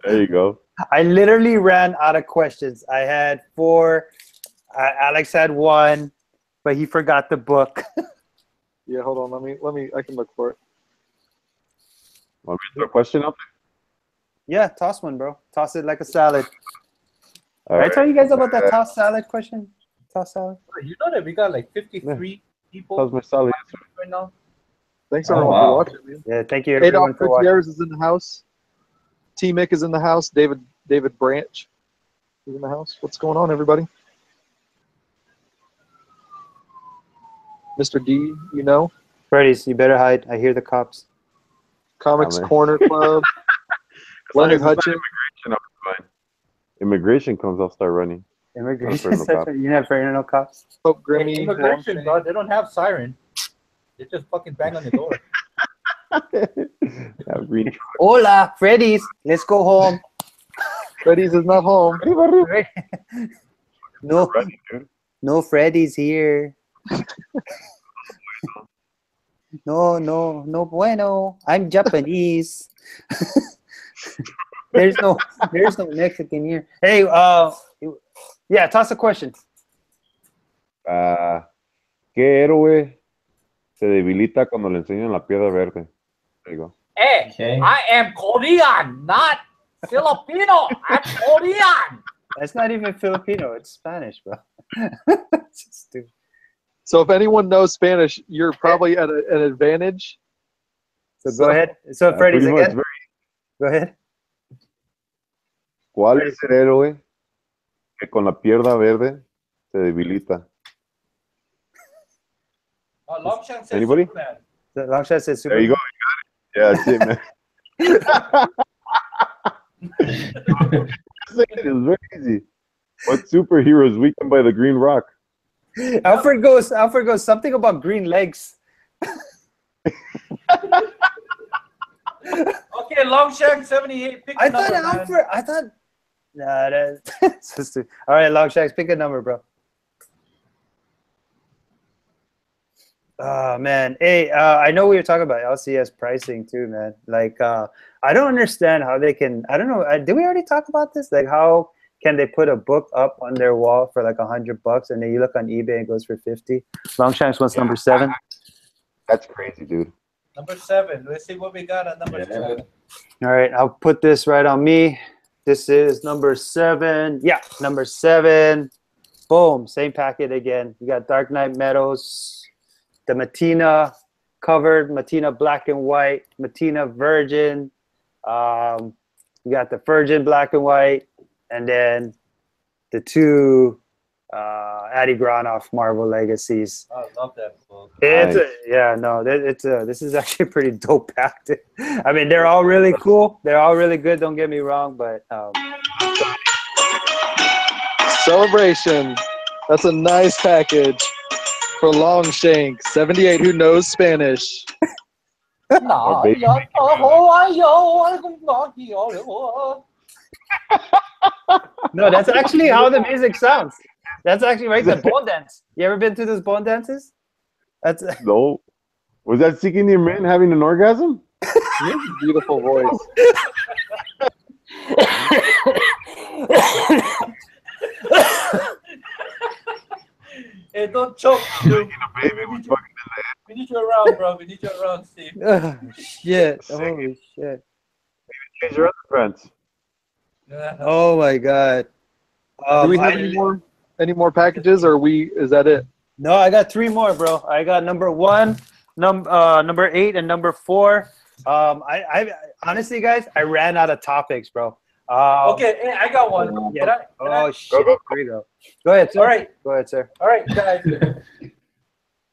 Speaker 4: there you go.
Speaker 3: I literally ran out of questions. I had 4. Alex had 1, but he forgot the book.
Speaker 1: Yeah, hold on. Let me. I can look for it.
Speaker 4: Want me to throw a question up?
Speaker 3: Yeah, toss one, bro. Toss it like a salad.
Speaker 4: All
Speaker 3: Did
Speaker 4: right.
Speaker 3: I tell you guys about that toss salad question? Toss salad.
Speaker 5: You know that we got like 53 people
Speaker 4: How's my salad?
Speaker 5: right now.
Speaker 1: Thanks everyone for watching, man.
Speaker 3: Yeah, thank you everyone for watching.
Speaker 1: Gutierrez is in the house. T. Mick is in the house. David Branch is in the house. What's going on, everybody? Mr. D,
Speaker 3: Freddy's, you better hide. I hear the cops.
Speaker 1: Comics Corner Club. Leonard Hutchins.
Speaker 4: Immigration comes, I'll start running.
Speaker 3: Immigration. You're not afraid of no cops?
Speaker 1: Pope Grimmy.
Speaker 5: Immigration, bro. They don't have siren. They just fucking bang on the door.
Speaker 3: Hola, Freddy's. Let's go home.
Speaker 1: Freddy's is not home.
Speaker 3: No Freddy's here. No bueno. I'm Japanese. There's no Mexican here. Hey, yeah, toss a question.
Speaker 4: ¿Qué héroe se debilita cuando le enseñan la piedra verde? There you go.
Speaker 5: Hey, okay. I am Korean, not Filipino. I'm Korean.
Speaker 3: That's not even Filipino. It's Spanish, bro. Stupid.
Speaker 1: So if anyone knows Spanish, you're probably at an advantage.
Speaker 3: So go ahead. So Freddy's again. Go ahead.
Speaker 4: ¿Cuál es el héroe que con la pierna verde se debilita?
Speaker 5: Longshot says
Speaker 4: Anybody?
Speaker 5: Superman.
Speaker 3: Longshot says Superman.
Speaker 4: There you go. You got it. Yeah, that's it, man. saying it was very easy. What superhero is weakened by the green rock?
Speaker 3: Alfred goes something about green legs.
Speaker 5: Okay, Longshank 78. Pick a number, man.
Speaker 3: I thought. Nah, that's just all right. Longshanks, pick a number, bro. Oh man, hey, I know we were talking about LCS pricing too, man. Like, I don't understand how they can. I don't know. Did we already talk about this? Like, how can they put a book up on their wall for like $100, and then you look on eBay and it goes for 50? Longshanks wants number 7.
Speaker 4: That's crazy, dude.
Speaker 5: Number 7. Let's see what we got on number 7.
Speaker 3: All right, I'll put this right on me. This is number 7. Yeah, number 7. Boom, same packet again. You got Dark Knight Meadows, the Matina covered, Matina black and white, Matina Virgin. You got the Virgin black and white, and then the 2 Adi Granoff Marvel Legacies.
Speaker 5: I love that book.
Speaker 3: It's
Speaker 4: Nice.
Speaker 3: this is actually a pretty dope pack. I mean, they're all really cool. They're all really good. Don't get me wrong, but
Speaker 1: Celebration. That's a nice package for Longshank 78. Who knows Spanish?
Speaker 4: Our baby.
Speaker 3: no, that's actually how the music sounds. That's actually right. The bone dance. You ever been to those bone dances? That's
Speaker 4: No. Was that seeking your man having an orgasm?
Speaker 1: You have a beautiful voice.
Speaker 5: Hey, don't choke, dude.
Speaker 4: Baby was fucking
Speaker 5: We need you around, bro. We need you around, Steve.
Speaker 3: shit. Holy shit.
Speaker 4: change your underpants.
Speaker 3: Oh my god.
Speaker 1: Do we have any more packages, or is that it?
Speaker 3: No, I got 3 more, bro. I got number 1, number 8, and number 4. I honestly, guys, I ran out of topics, bro.
Speaker 5: Okay, hey, I got one.
Speaker 3: Yeah.
Speaker 5: Can I?
Speaker 3: Shit. Here you go. Go ahead, sir.
Speaker 5: All right.
Speaker 3: Go ahead, sir.
Speaker 5: All right, guys.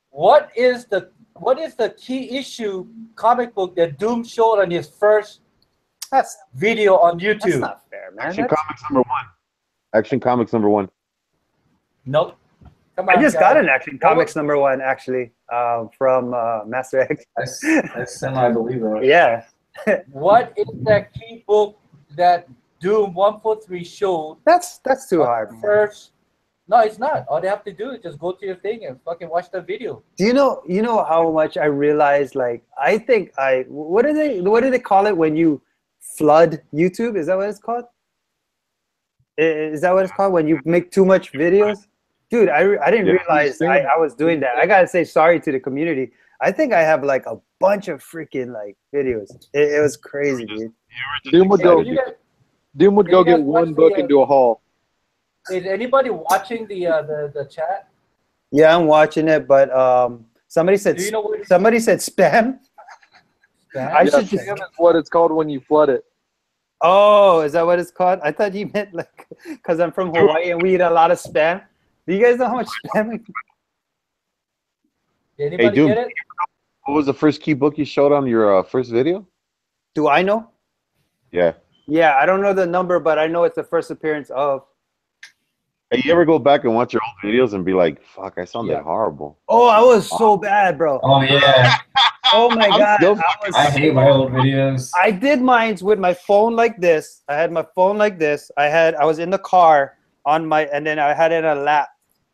Speaker 5: What is the key issue comic book that Doom showed on his first video on YouTube?
Speaker 3: That's not fair, man.
Speaker 4: Action Comics number 1. Action Comics number 1.
Speaker 5: Nope. Come on,
Speaker 3: I just
Speaker 5: guys.
Speaker 3: got an Action Comics number 1 actually from Master X.
Speaker 2: That's semi-believable.
Speaker 3: Yeah.
Speaker 5: What is that key book that Doom 143 showed?
Speaker 3: That's too hard. Man.
Speaker 5: First, no, it's not. All they have to do is just go to your thing and fucking watch the video.
Speaker 3: Do you know how much I realized? Like, I think what do they call it when you flood YouTube? Is that what it's called? Is that what it's called when you make too much videos? Dude, I didn't realize I was doing that. I gotta say sorry to the community. I think I have like a bunch of freaking like videos. It was crazy, dude.
Speaker 1: Doom would go get one book into a haul.
Speaker 5: Is anybody watching the chat?
Speaker 3: Yeah, I'm watching it, but somebody said somebody said spam.
Speaker 5: Spam?
Speaker 3: I should just.
Speaker 1: Spam is what it's called when you flood it.
Speaker 3: Oh, is that what it's called? I thought you meant like because I'm from Hawaii and we eat a lot of spam. Do you guys know how much spam?
Speaker 5: Did anybody
Speaker 4: Doom,
Speaker 5: get it?
Speaker 4: what was the first key book you showed on your first video?
Speaker 3: Do I know?
Speaker 4: Yeah.
Speaker 3: Yeah, I don't know the number, but I know it's the first appearance of.
Speaker 4: Hey, you ever go back and watch your old videos and be like, fuck, I sounded horrible?
Speaker 3: Oh, I was so bad, bro.
Speaker 2: Oh yeah.
Speaker 3: Oh my god.
Speaker 2: I hate my old videos.
Speaker 3: I did mine with my phone like this. I had my phone like this. I was in the car and then I had it in a lap.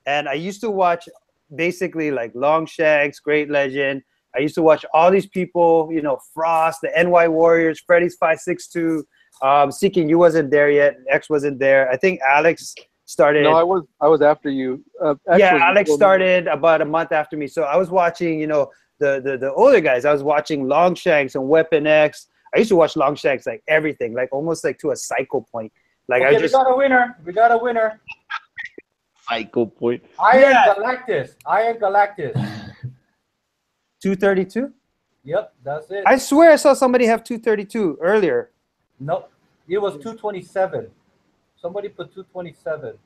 Speaker 3: And I used to watch basically like Longshanks, Great Legend. I used to watch all these people, Frost, the NY Warriors, Freddy's 562, Seeking You wasn't there yet. X wasn't there. I think Alex started.
Speaker 1: No, I was after you.
Speaker 3: Alex started about a month after me. So I was watching, the older guys. I was watching Longshanks and Weapon X. I used to watch Longshanks like everything, like almost like to a cycle point. Like
Speaker 5: Okay, we got a winner. We got a winner.
Speaker 4: Cycle point.
Speaker 5: Iron Galactus.
Speaker 3: 232.
Speaker 5: Yep, that's it.
Speaker 3: I swear I saw somebody have 232 earlier.
Speaker 5: Nope, it was 227. Somebody put 227.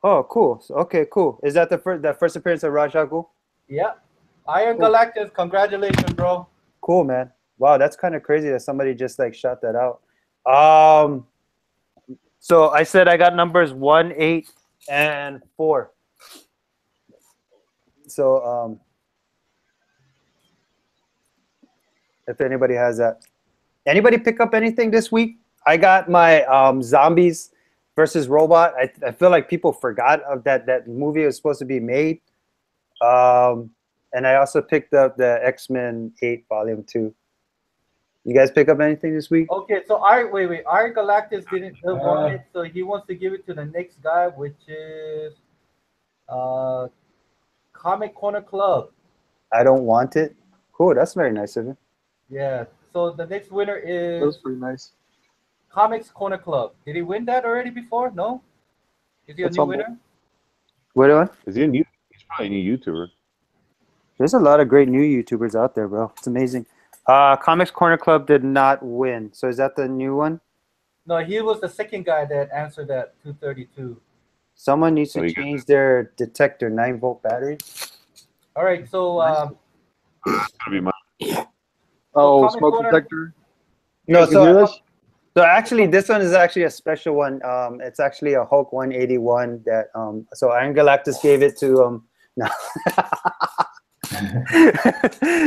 Speaker 3: Oh, cool. Okay, cool. Is that the first appearance of Raj Al Ghul?
Speaker 5: Yeah. Iron Galactus, congratulations, bro.
Speaker 3: Cool, man. Wow, that's kind of crazy that somebody just like shot that out. So I said I got numbers 1, 8, and 4. So if anybody has that. Anybody pick up anything this week? I got my Zombies versus Robot. I feel like people forgot of that movie was supposed to be made. And I also picked up the X-Men 8 Volume 2. You guys pick up anything this week?
Speaker 5: Okay, so wait. Art Galactus didn't want it, so he wants to give it to the next guy, which is Comic Corner Club.
Speaker 3: I don't want it. Cool, that's very nice of him.
Speaker 5: Yeah. So the next winner is.
Speaker 1: That was pretty nice.
Speaker 5: Comics Corner Club. Did he win that already before? No. Is he a new winner?
Speaker 3: What one?
Speaker 4: Is he a new? He's probably a new YouTuber.
Speaker 3: There's a lot of great new YouTubers out there, bro. It's amazing. Comics Corner Club did not win. So is that the new one?
Speaker 5: No, he was the second guy that answered that 232.
Speaker 3: Someone needs to change their detector 9-volt battery.
Speaker 5: All right, so
Speaker 1: oh,
Speaker 5: Comic
Speaker 1: smoke
Speaker 5: Corner-
Speaker 1: detector.
Speaker 3: No,
Speaker 1: You hear this?
Speaker 3: so actually this one is actually a special one. It's actually a Hulk 181 that so Iron Galactus gave it to no.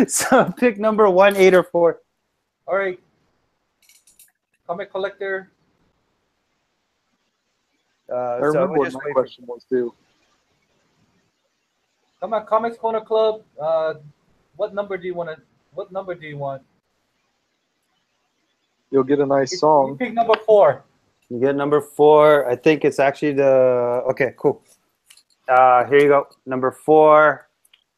Speaker 3: So pick number 1, 8, or 4.
Speaker 5: all right. Comic Collector.
Speaker 1: I remember what my question was too.
Speaker 5: Come on, Comics Corner Club. What number do you want?
Speaker 1: You'll get a nice
Speaker 5: You
Speaker 1: song.
Speaker 5: pick number 4.
Speaker 3: You get number 4. I think it's actually the okay, cool. Here you go. Number 4.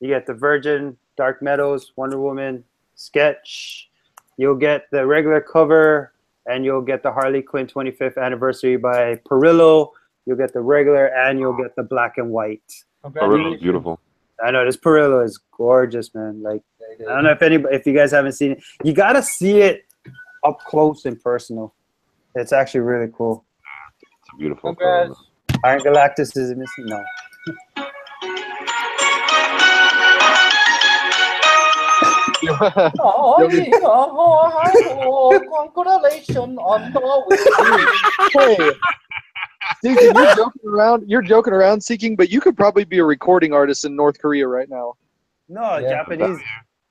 Speaker 3: You get the Virgin, Dark Meadows, Wonder Woman sketch. You'll get the regular cover, and you'll get the Harley Quinn 25th anniversary by Perillo. You'll get the regular, and you'll get the black and white.
Speaker 4: Perillo's beautiful.
Speaker 3: I know this Perillo is gorgeous, man. Like I don't know if you guys haven't seen it, you gotta see it up close and personal. It's actually really cool.
Speaker 4: It's a beautiful.
Speaker 5: Congrats.
Speaker 3: Iron Galactus is missing. No.
Speaker 5: Congratulations on the win.
Speaker 1: Hey, Seeking, you're joking around, Seeking, but you could probably be a recording artist in North Korea right now.
Speaker 3: No,
Speaker 5: Yeah.
Speaker 3: Japanese.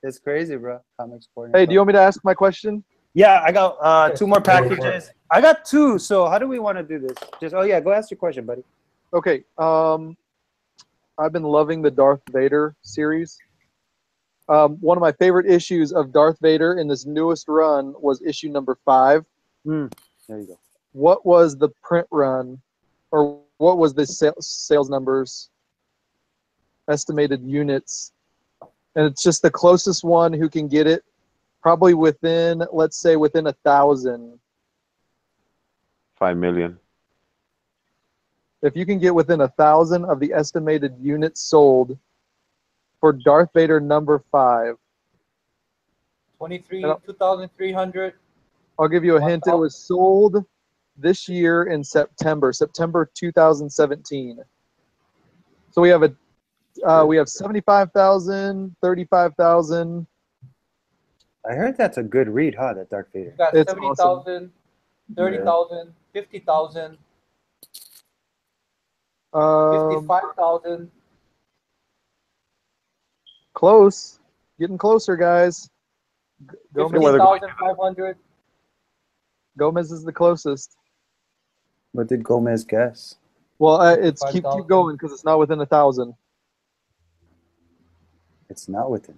Speaker 3: It's crazy, bro. Comics Corner.
Speaker 1: Hey, do you want me to ask my question?
Speaker 3: Yeah, I got 2 more packages. I got 2. So how do we want to do this? Just go ask your question, buddy.
Speaker 1: Okay. I've been loving the Darth Vader series. One of my favorite issues of Darth Vader in this newest run was issue number 5.
Speaker 3: There you go.
Speaker 1: What was the print run, or what was the sales numbers, estimated units? And it's just the closest one who can get it, probably within, let's say, within 1,000.
Speaker 4: 5 million.
Speaker 1: If you can get within 1,000 of the estimated units sold for Darth Vader number 5.
Speaker 5: 2,300.
Speaker 1: I'll give you a hint. It was sold this year in September 2017. So we have 75,000, 35,000.
Speaker 3: I heard that's a good read, huh? That Darth Vader.
Speaker 5: You got
Speaker 1: It's
Speaker 5: 70,000, 30,000, 50,000, 55,000.
Speaker 1: Close. Getting closer, guys. Gomez,
Speaker 5: 50,500.
Speaker 1: Gomez is the closest.
Speaker 3: What did Gomez guess?
Speaker 1: Well, it's keep
Speaker 5: 5,000.
Speaker 1: going because it's not within 1,000.
Speaker 3: It's not within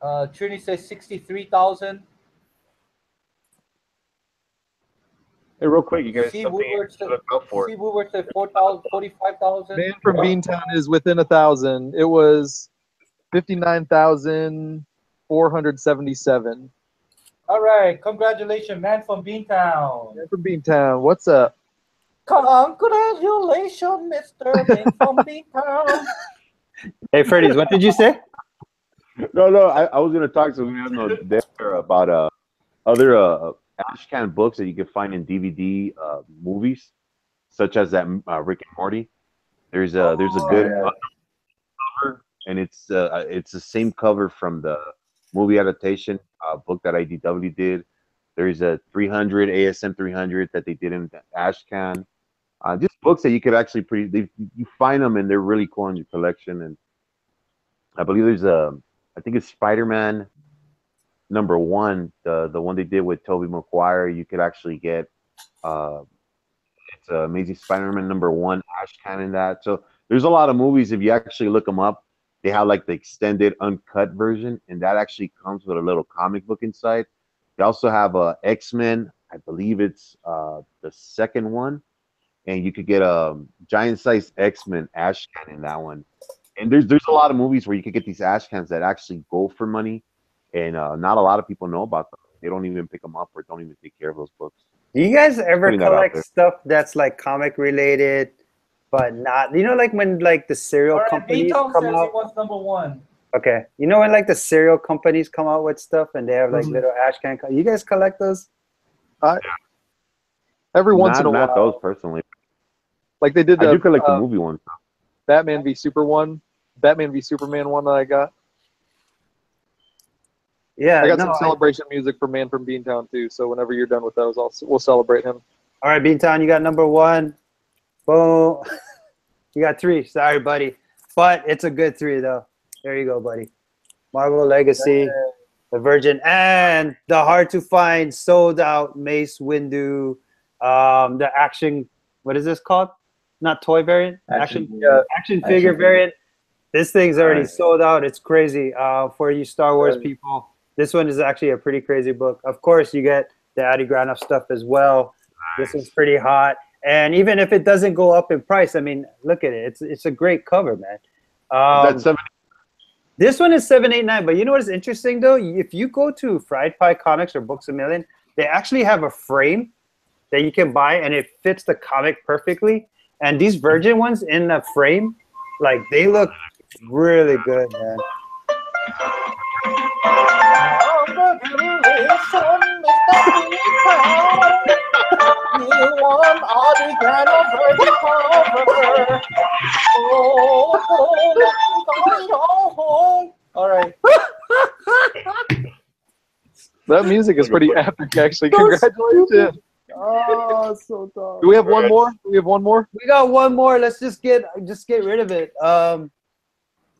Speaker 3: 1,000.
Speaker 5: Trini says 63,000.
Speaker 4: Hey, real quick, you guys.
Speaker 5: C.
Speaker 4: Something
Speaker 5: Woodward
Speaker 4: to
Speaker 5: said
Speaker 4: look out for.
Speaker 5: 45,000.
Speaker 1: Man from Beantown is within 1,000. It was 59,477.
Speaker 5: All right, congratulations, man from Beantown.
Speaker 1: Man from Beantown, what's up?
Speaker 5: Congratulations, Mr. Man from Beantown.
Speaker 3: Hey, Freddy's, what did you say?
Speaker 4: No, I was gonna talk to you there about other ashcan books that you can find in DVD movies, such as that Rick and Morty. There's a good cover, and it's the same cover from the movie adaptation book that IDW did. There's a 300 ASM 300 that they did in Ashcan. Just books that you could actually you find them and they're really cool in your collection. And I believe there's I think it's Spider-Man #1, the one they did with Tobey Maguire. You could actually get it's Amazing Spider-Man #1 Ashcan in that. So there's a lot of movies. If you actually look them up, they have like the extended uncut version, and that actually comes with a little comic book inside. They also have X-Men. I believe it's the second one, and you could get a giant-sized X-Men Ashcan in that one. And there's a lot of movies where you could get these Ashcans that actually go for money, and not a lot of people know about them. They don't even pick them up or don't even take care of those books.
Speaker 3: Do you guys ever collect stuff that's like comic related, but not? You know, like when like the cereal companies come out.
Speaker 5: It was #1.
Speaker 3: Okay, you know when like the cereal companies come out with stuff and they have like little Ashcan. You guys collect those?
Speaker 1: Every once in a while.
Speaker 4: Not those personally.
Speaker 1: Like they did.
Speaker 4: I do collect the movie ones.
Speaker 1: Batman v Superman one that I got.
Speaker 3: Yeah,
Speaker 1: I got some celebration music for Man from Beantown too. So whenever you're done with those, we'll celebrate him.
Speaker 3: All right, Beantown, you got #1. Boom. You got 3. Sorry, buddy, but it's a good 3 though. There you go, buddy. Marvel Legacy, The Virgin, and the hard to find, sold out Mace Windu. The action. What is this called? Not toy variant. Action figure variant. This thing's already sold out. It's crazy. For you Star Wars people, this one is actually a pretty crazy book. Of course, you get the Adi Granov stuff as well. This is pretty hot. And even if it doesn't go up in price, I mean, look at it. It's a great cover, man.
Speaker 4: That's
Speaker 3: this one is $7.89. But you know what is interesting though? If you go to Fried Pie Comics or Books A Million, they actually have a frame that you can buy, and it fits the comic perfectly. And these Virgin ones in the frame, like they look really good, man.
Speaker 5: All right.
Speaker 1: That music is pretty epic, actually. Congratulations.
Speaker 3: Oh, so tough.
Speaker 1: Do we have one more? We
Speaker 3: got one more. Let's just get rid of it. I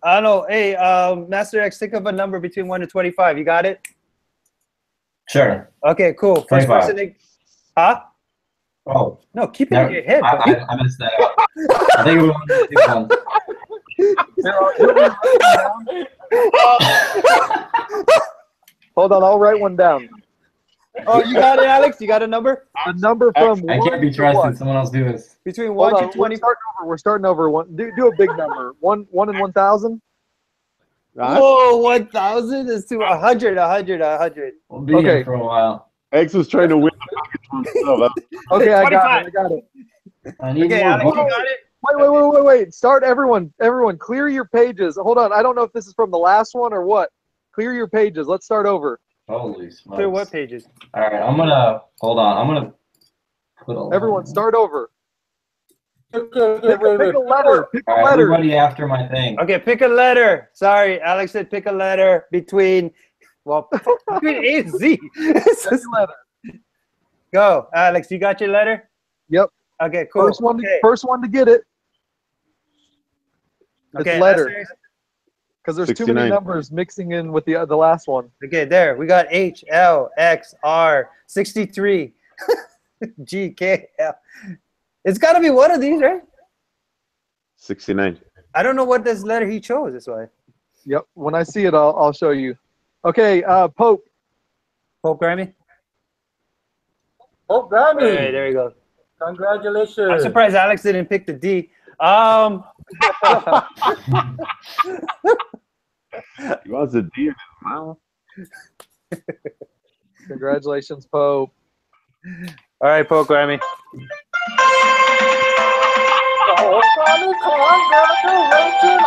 Speaker 3: don't know. Hey, Master X, think of a number between 1 and 25. You got it?
Speaker 2: Sure.
Speaker 3: Okay, cool. First
Speaker 2: 25.
Speaker 3: person. Huh?
Speaker 2: Oh.
Speaker 3: No, keep it in your head.
Speaker 2: I messed that up. I think we want to pick one.
Speaker 1: Hold on, I'll write one down.
Speaker 3: Oh, you got it, Alex? You got a number?
Speaker 1: A number from
Speaker 2: I can't be trusted. Someone else do this.
Speaker 3: Between 1 to 20.
Speaker 1: We're starting over. Do a big number. One in 1,000.
Speaker 3: Whoa, 1,000 is to 100.
Speaker 2: We'll be here for a while.
Speaker 4: X was trying to win the
Speaker 1: Okay, I got it.
Speaker 2: I need more.
Speaker 3: Alex, you got it?
Speaker 1: Wait. Start, everyone, clear your pages. Hold on, I don't know if this is from the last one or what. Clear your pages. Let's start over.
Speaker 2: Holy smokes.
Speaker 3: Clear what pages?
Speaker 2: All right, hold on. I'm gonna put a
Speaker 1: Everyone, start over.
Speaker 5: Pick
Speaker 1: a letter. Pick a
Speaker 2: All right,
Speaker 1: letter.
Speaker 2: everybody after my thing.
Speaker 3: Okay, pick a letter. Sorry, Alex said pick a letter between A and Z. Go, Alex. You got your letter?
Speaker 1: Yep.
Speaker 3: Okay, cool.
Speaker 1: First one to get it.
Speaker 3: Okay,
Speaker 1: it's letter. Because there's 69. Too many numbers mixing in with the last one.
Speaker 3: Okay, there. We got H, L, X, R, 63, G, K, L. It's got to be one of these, right?
Speaker 4: 69.
Speaker 3: I don't know what this letter he chose. This way.
Speaker 1: Yep. When I see it, I'll show you. Okay, Pope.
Speaker 3: Pope Grammy?
Speaker 5: Pope Grammy.
Speaker 3: Hey, there you go.
Speaker 5: Congratulations.
Speaker 3: I'm surprised Alex didn't pick the D.
Speaker 4: He wants a D in his mouth.
Speaker 1: Congratulations, Pope.
Speaker 3: All right, Pope Grammy.
Speaker 5: Pope Grammy, congratulations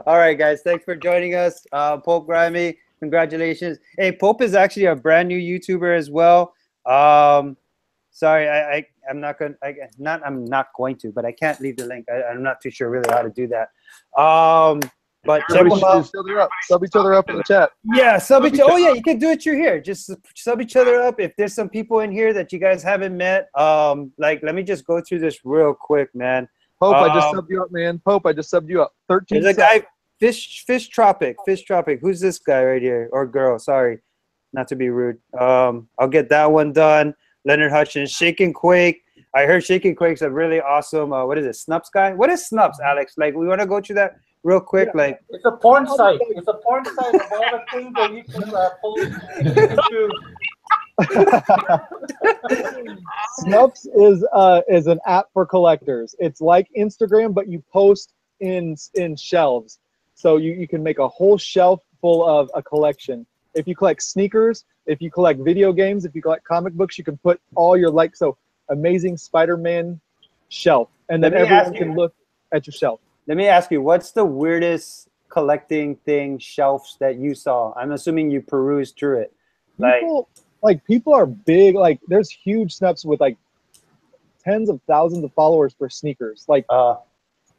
Speaker 3: All right, guys. Thanks for joining us. Pope Grammy, congratulations. Hey, Pope is actually a brand new YouTuber as well. Sorry, I'm not going. I'm not going to, but I can't leave the link. I'm not too sure really how to do that. But check them out.
Speaker 1: Sub each other up in the chat.
Speaker 3: Yeah, sub each. Oh yeah, you can do it through here. Just sub each other up. If there's some people in here that you guys haven't met, like let me just go through this real quick, man.
Speaker 1: Pope, I just subbed you up, man. Pope, I just subbed you up. 13.
Speaker 3: There's a guy, Fish Tropic. Who's this guy right here or girl? Sorry, not to be rude. I'll get that one done. Leonard Hutchins, Shake and Quake. I heard Shake and Quake's a really awesome. What is it? Snups guy. What is Snups, Alex? Like we want to go through that real quick. Yeah. Like
Speaker 5: it's a porn site. It's a porn site of all the things that you can post.
Speaker 1: Snups is an app for collectors. It's like Instagram, but you post in shelves. So you can make a whole shelf full of a collection. If you collect sneakers, if you collect video games, if you collect comic books, you can put all your Amazing Spider-Man shelf, and then everyone can look at your shelf.
Speaker 3: Let me ask you, what's the weirdest collecting thing shelves that you saw? I'm assuming you perused through it.
Speaker 1: People are big. Like there's huge Snups with like tens of thousands of followers for sneakers. Like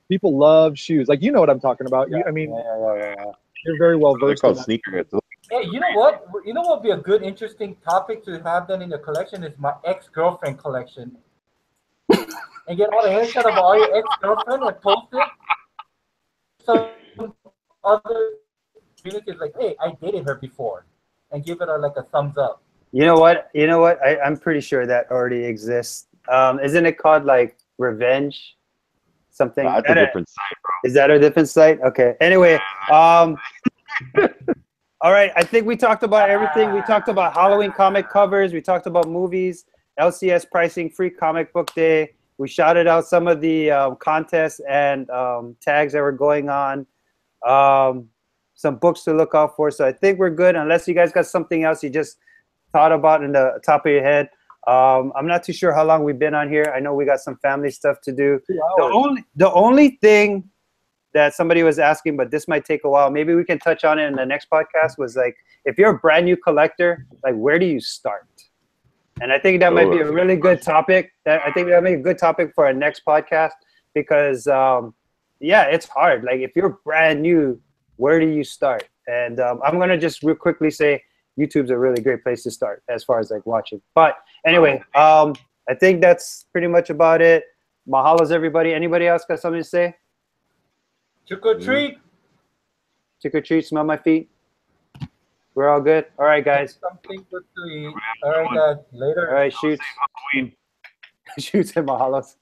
Speaker 1: people love shoes. Like you know what I'm talking about.
Speaker 3: Yeah,
Speaker 1: you're very well versed.
Speaker 4: They're called sneakerheads.
Speaker 5: Hey, you know what? You know what would be a good, interesting topic to have then in the collection is my ex-girlfriend collection. And get all the headshot of all your ex-girlfriend and post it. So other communities like, hey, I dated her before, and give it a thumbs up.
Speaker 3: You know what? I'm pretty sure that already exists. Isn't it called like Revenge? Something.
Speaker 4: That's a different site, bro.
Speaker 3: Is that a different site? Okay. Anyway, all right, I think we talked about everything. We talked about Halloween comic covers. We talked about movies, LCS pricing, free comic book day. We shouted out some of the contests and tags that were going on. Some books to look out for. So I think we're good, unless you guys got something else you just thought about in the top of your head. I'm not too sure how long we've been on here. I know we got some family stuff to do. The only thing that somebody was asking, but this might take a while, maybe we can touch on it in the next podcast, was like, if you're a brand new collector, like where do you start? And I think that might be a really good topic. I think that might be a good topic for our next podcast because, yeah, it's hard. Like if you're brand new, where do you start? And I'm going to just real quickly say YouTube's a really great place to start as far as like watching. But anyway, I think that's pretty much about it. Mahalos, everybody. Anybody else got something to say?
Speaker 5: Trick or treat.
Speaker 3: Trick or treat, smell my feet. We're all good. All right, guys.
Speaker 5: Something good to eat. All right, guys. Later.
Speaker 3: All right, shoots. Shoots and mahalos.